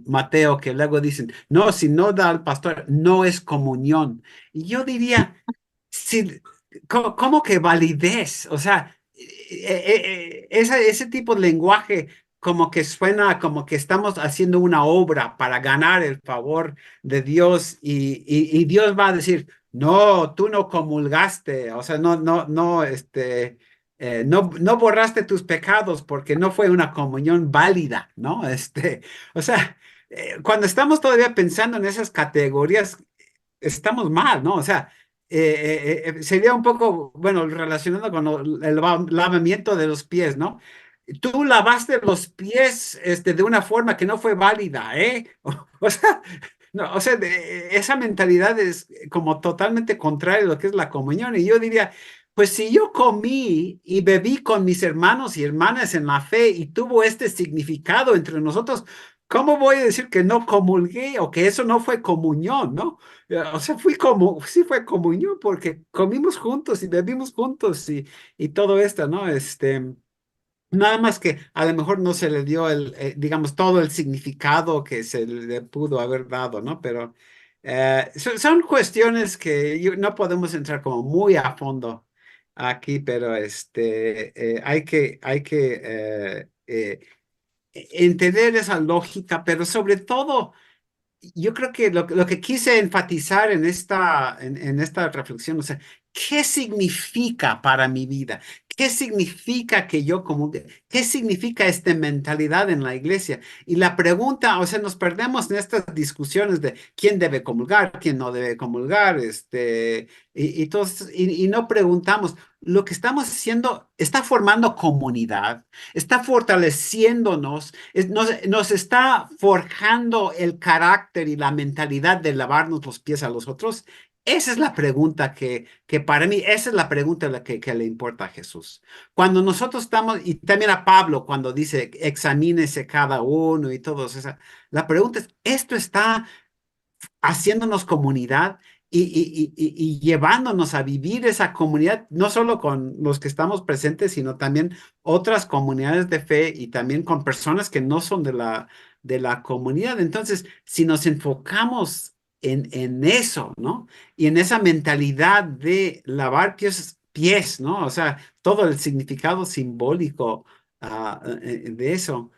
Mateo que luego dicen, no, si no da al pastor, no es comunión. Y yo diría, si, ¿cómo que validez? O sea, ese tipo de lenguaje como que suena como que estamos haciendo una obra para ganar el favor de Dios y Dios va a decir, no, tú no comulgaste, o sea, no borraste tus pecados porque no fue una comunión válida, ¿no? O sea, cuando estamos todavía pensando en esas categorías, estamos mal, ¿no? O sea, sería un poco, bueno, relacionado con el lavamiento de los pies, ¿no? Tú lavaste los pies, de una forma que no fue válida, ¿eh? O sea, no, o sea, esa mentalidad es como totalmente contraria a lo que es la comunión. Y yo diría, pues si yo comí y bebí con mis hermanos y hermanas en la fe y tuvo este significado entre nosotros, ¿cómo voy a decir que no comulgué o que eso no fue comunión, ¿no? O sea, sí fue comunión porque comimos juntos y bebimos juntos y todo esto, ¿no? Nada más que a lo mejor no se le dio digamos, todo el significado que se le pudo haber dado, ¿no? Pero son cuestiones que no podemos entrar como muy a fondo aquí, pero entender esa lógica, pero sobre todo yo creo que lo que quise enfatizar en esta reflexión, o sea, ¿qué significa para mi vida? ¿Qué significa que yo comulgue? ¿Qué significa esta mentalidad en la iglesia? Y la pregunta, o sea, nos perdemos en estas discusiones de quién debe comulgar, quién no debe comulgar, y no preguntamos. Lo que estamos haciendo está formando comunidad, está fortaleciéndonos, nos está forjando el carácter y la mentalidad de lavarnos los pies a los otros. Esa es la pregunta que para mí, esa es la pregunta que le importa a Jesús. Cuando nosotros estamos, y también a Pablo cuando dice, examínese cada uno y todos, la pregunta es, ¿esto está haciéndonos comunidad y llevándonos a vivir esa comunidad, no solo con los que estamos presentes, sino también otras comunidades de fe y también con personas que no son de la comunidad? Entonces, si nos enfocamos en eso, ¿no? Y en esa mentalidad de lavar pies, ¿no? O sea, todo el significado simbólico de eso.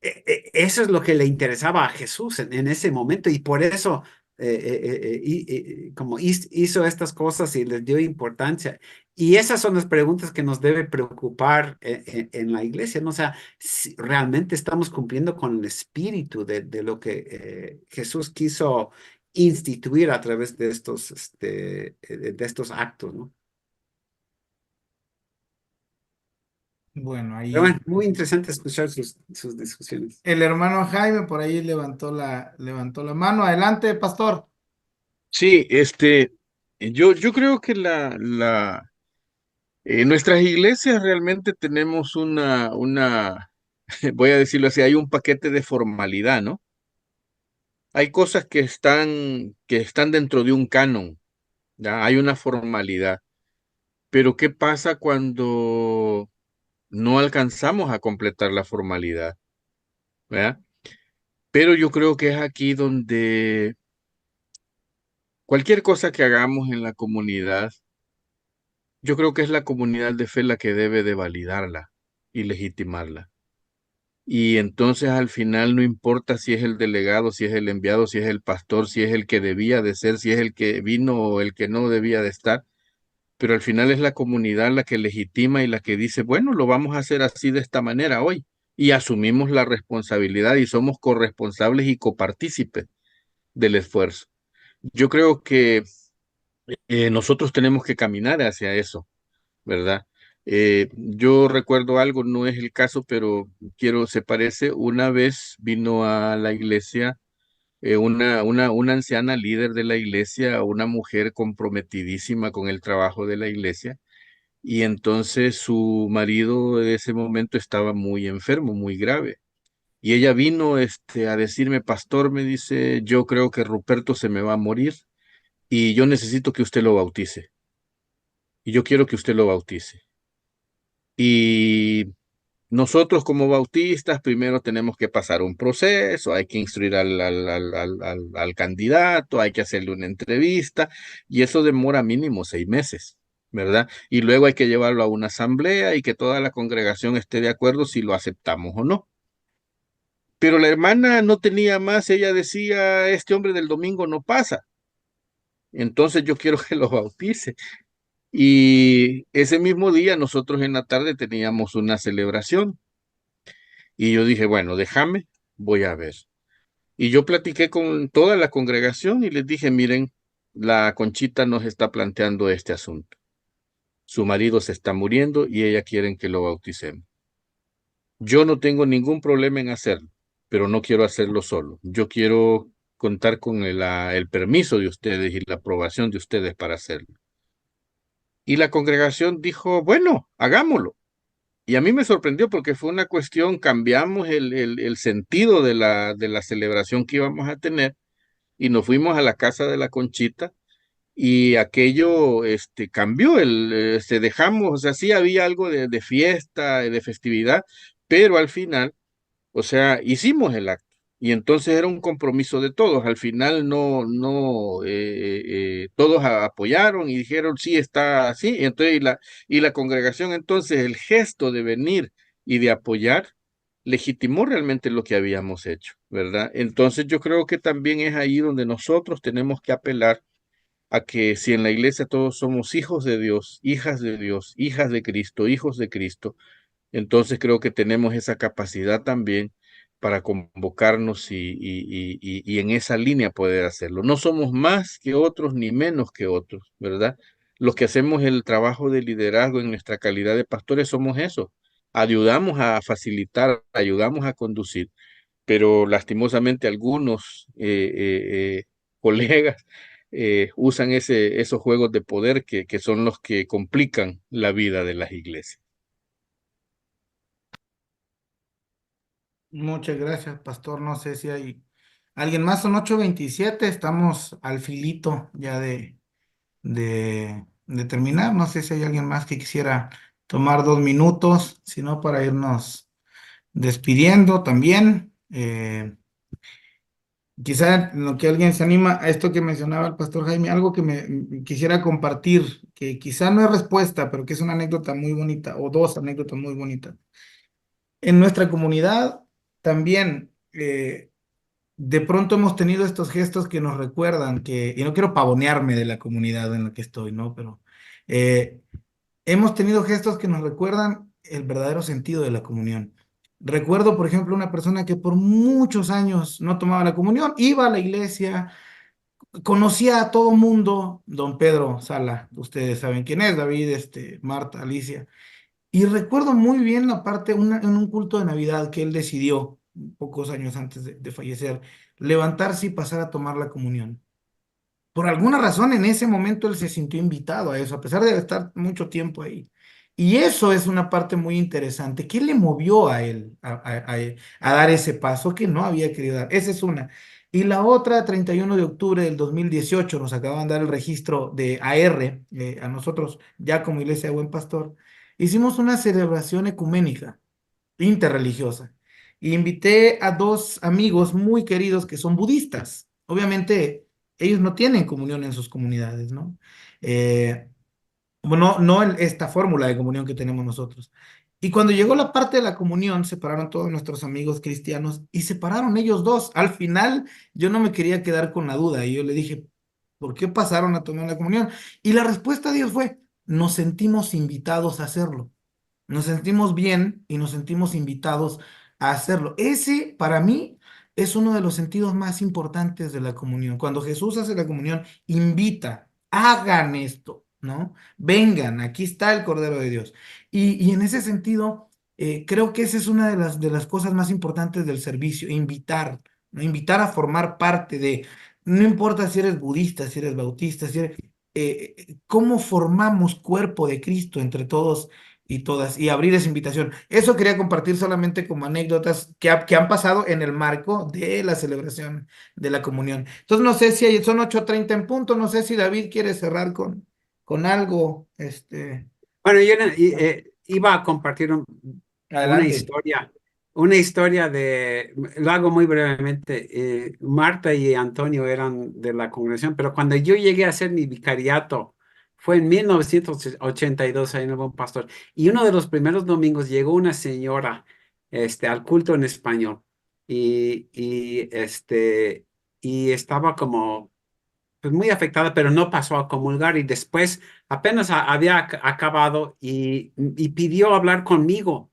Eso es lo que le interesaba a Jesús en ese momento y por eso como hizo estas cosas y les dio importancia. Y esas son las preguntas que nos debe preocupar en la iglesia, ¿no? O sea, si realmente estamos cumpliendo con el espíritu de lo que Jesús quiso instituir a través de de estos actos, ¿no? Bueno, Pero bueno, ahí muy interesante escuchar sus discusiones. el hermano Jaime por ahí levantó la mano. Adelante, pastor. Sí, yo creo que nuestras iglesias realmente tenemos voy a decirlo así, hay un paquete de formalidad, ¿no? Hay cosas que están dentro de un canon, ¿ya? Hay una formalidad. Pero ¿qué pasa cuando no alcanzamos a completar la formalidad? ¿Verdad? Pero yo creo que es aquí donde cualquier cosa que hagamos en la comunidad, yo creo que es la comunidad de fe la que debe de validarla y legitimarla. Y entonces al final no importa si es el delegado, si es el enviado, si es el pastor, si es el que debía de ser, si es el que vino o el que no debía de estar, pero al final es la comunidad la que legitima y la que dice, bueno, lo vamos a hacer así de esta manera hoy. Y asumimos la responsabilidad y somos corresponsables y copartícipes del esfuerzo. Yo creo que nosotros tenemos que caminar hacia eso, ¿verdad? Yo recuerdo algo, no es el caso, pero se parece, una vez vino a la iglesia una anciana líder de la iglesia, una mujer comprometidísima con el trabajo de la iglesia, y entonces su marido de ese momento estaba muy enfermo, muy grave. Y ella vino a decirme, pastor, me dice, yo creo que Ruperto se me va a morir y yo necesito que usted lo bautice. Y yo quiero que usted lo bautice. Y nosotros como bautistas primero tenemos que pasar un proceso, hay que instruir al candidato, hay que hacerle una entrevista y eso demora mínimo 6 meses, ¿verdad? Y luego hay que llevarlo a una asamblea y que toda la congregación esté de acuerdo si lo aceptamos o no. Pero la hermana no tenía más, ella decía, este hombre del domingo no pasa, entonces yo quiero que lo bautice. Y ese mismo día nosotros en la tarde teníamos una celebración. Y yo dije, bueno, déjame, voy a ver. Y yo platiqué con toda la congregación y les dije, miren, la Conchita nos está planteando este asunto. Su marido se está muriendo y ella quiere que lo bauticemos. Yo no tengo ningún problema en hacerlo, pero no quiero hacerlo solo. Yo quiero contar con el permiso de ustedes y la aprobación de ustedes para hacerlo. Y la congregación dijo, bueno, hagámoslo. Y a mí me sorprendió porque fue una cuestión, cambiamos el sentido de la celebración que íbamos a tener y nos fuimos a la casa de la Conchita y aquello cambió, dejamos, o sea, sí había algo de fiesta, de festividad, pero al final, o sea, hicimos el acto. Y entonces era un compromiso de todos. Al final todos apoyaron y dijeron, sí, está así. Y entonces, y la congregación, entonces, el gesto de venir y de apoyar, legitimó realmente lo que habíamos hecho, ¿verdad? Entonces yo creo que también es ahí donde nosotros tenemos que apelar a que si en la iglesia todos somos hijos de Dios, hijas de Cristo, hijos de Cristo, entonces creo que tenemos esa capacidad también para convocarnos y en esa línea poder hacerlo. No somos más que otros ni menos que otros, ¿verdad? Los que hacemos el trabajo de liderazgo en nuestra calidad de pastores somos eso. Ayudamos a facilitar, ayudamos a conducir, pero lastimosamente algunos colegas usan esos juegos de poder que son los que complican la vida de las iglesias. Muchas gracias, pastor. No sé si hay alguien más. Son 8:27. Estamos al filito ya de terminar. No sé si hay alguien más que quisiera tomar 2 minutos, sino para irnos despidiendo también. Quizá en lo que alguien se anima a esto que mencionaba el pastor Jaime, algo que me quisiera compartir, que quizá no es respuesta, pero que es una anécdota muy bonita, o dos anécdotas muy bonitas. En nuestra comunidad también, de pronto hemos tenido estos gestos que nos recuerdan que, y no quiero pavonearme de la comunidad en la que estoy, ¿no? Pero eh, hemos tenido gestos que nos recuerdan el verdadero sentido de la comunión. Recuerdo, por ejemplo, una persona que por muchos años no tomaba la comunión, iba a la iglesia, conocía a todo mundo, don Pedro Sala, ustedes saben quién es, David, Marta, Alicia. Y recuerdo muy bien la parte, en un culto de Navidad que él decidió, pocos años antes de fallecer, levantarse y pasar a tomar la comunión. Por alguna razón en ese momento él se sintió invitado a eso, a pesar de estar mucho tiempo ahí. Y eso es una parte muy interesante. ¿Qué le movió a él a dar ese paso que no había querido dar? Esa es una. Y la otra, 31 de octubre del 2018 nos acaban de dar el registro de AR, a nosotros ya como Iglesia de Buen Pastor, hicimos una celebración ecuménica interreligiosa. Y invité a dos amigos muy queridos que son budistas. Obviamente, ellos no tienen comunión en sus comunidades, ¿no? Eh, bueno, no esta fórmula de comunión que tenemos nosotros. Y cuando llegó la parte de la comunión, separaron todos nuestros amigos cristianos y separaron ellos dos. Al final, yo no me quería quedar con la duda y yo le dije, ¿por qué pasaron a tomar la comunión? Y la respuesta de Dios fue, nos sentimos invitados a hacerlo. Nos sentimos bien y nos sentimos invitados a hacerlo. Ese, para mí, es uno de los sentidos más importantes de la comunión. Cuando Jesús hace la comunión, invita, hagan esto, ¿no? Vengan, aquí está el Cordero de Dios. Y en ese sentido, creo que esa es una de las cosas más importantes del servicio, invitar, ¿no? Invitar a formar parte de, no importa si eres budista, si eres bautista, si eres, cómo formamos cuerpo de Cristo entre todos y todas, y abrir esa invitación. Eso quería compartir solamente como anécdotas que han pasado en el marco de la celebración de la comunión. Entonces, no sé si son 8:30 en punto, no sé si David quiere cerrar con algo. Bueno, yo iba a compartir Adelante. una historia lo hago muy brevemente. Marta y Antonio eran de la congregación, pero cuando yo llegué a hacer mi vicariato, fue en 1982 ahí en el Buen Pastor, y uno de los primeros domingos llegó una señora al culto en español, y estaba como pues muy afectada, pero no pasó a comulgar y después apenas había acabado y pidió hablar conmigo.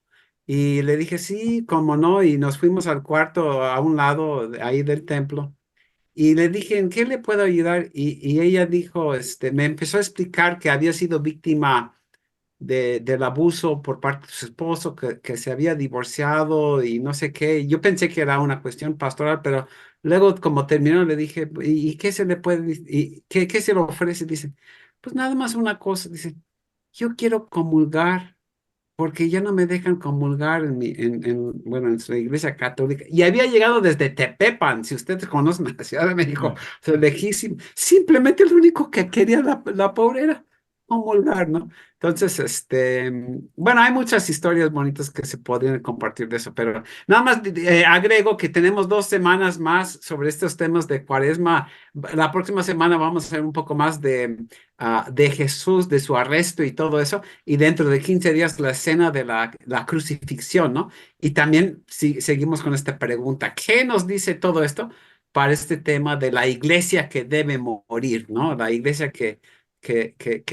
Y le dije, sí, cómo no, y nos fuimos al cuarto a un lado ahí del templo. Y le dije, ¿en qué le puedo ayudar? Y ella dijo, me empezó a explicar que había sido víctima del abuso por parte de su esposo, que se había divorciado y no sé qué. Yo pensé que era una cuestión pastoral, pero luego como terminó le dije, ¿y qué se le puede, y qué se le ofrece? Dice, pues nada más una cosa, dice, yo quiero comulgar. Porque ya no me dejan comulgar bueno, en su iglesia católica. Y había llegado desde Tepepan, si ustedes conocen la Ciudad de México, o sea, lejísimo. Simplemente lo único que quería la pobre era comulgar, ¿no? Entonces, bueno, hay muchas historias bonitas que se podrían compartir de eso, pero nada más agrego que tenemos 2 semanas más sobre estos temas de Cuaresma. La próxima semana vamos a hacer un poco más de Jesús, de su arresto y todo eso, y dentro de 15 días la escena de la crucifixión, ¿no? Y también si seguimos con esta pregunta, ¿qué nos dice todo esto? para este tema de la iglesia que debe morir, ¿no? La iglesia que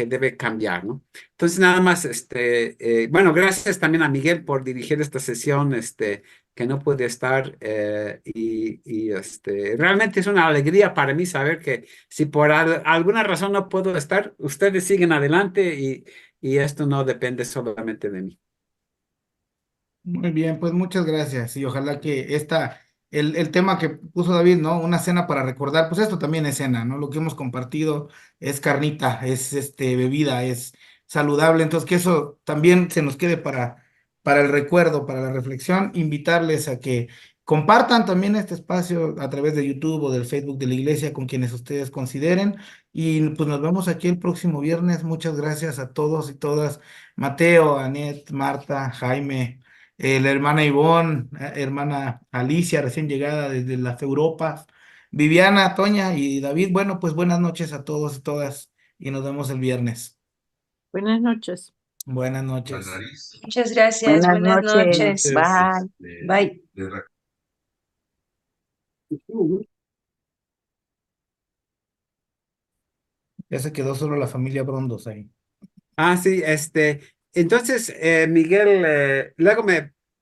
debe cambiar, ¿no? Entonces, nada más, bueno, gracias también a Miguel por dirigir esta sesión, que no puede estar, realmente es una alegría para mí saber que si por alguna razón no puedo estar, ustedes siguen adelante y esto no depende solamente de mí. Muy bien, pues muchas gracias y ojalá que el tema que puso David, ¿no? Una cena para recordar, pues esto también es cena, ¿no? Lo que hemos compartido es carnita, es bebida, es saludable, entonces que eso también se nos quede para el recuerdo, para la reflexión, invitarles a que compartan también este espacio a través de YouTube o del Facebook de la iglesia con quienes ustedes consideren y pues nos vemos aquí el próximo viernes. Muchas gracias a todos y todas, Mateo, Anet, Marta, Jaime, la hermana Ivonne, hermana Alicia, recién llegada desde las Europas, Viviana, Toña y David. Bueno, pues buenas noches a todos y todas y nos vemos el viernes. Buenas noches. Buenas noches. Muchas gracias. Buenas Buenas noches. noches. Bye. Bye. Ya se quedó solo la familia Brondos ahí. Ah, sí, entonces, Miguel,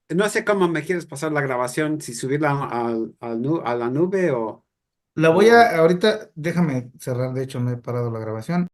no sé cómo me quieres pasar la grabación, si subirla a la nube o... La voy a, ahorita, déjame cerrar, de hecho me he parado la grabación.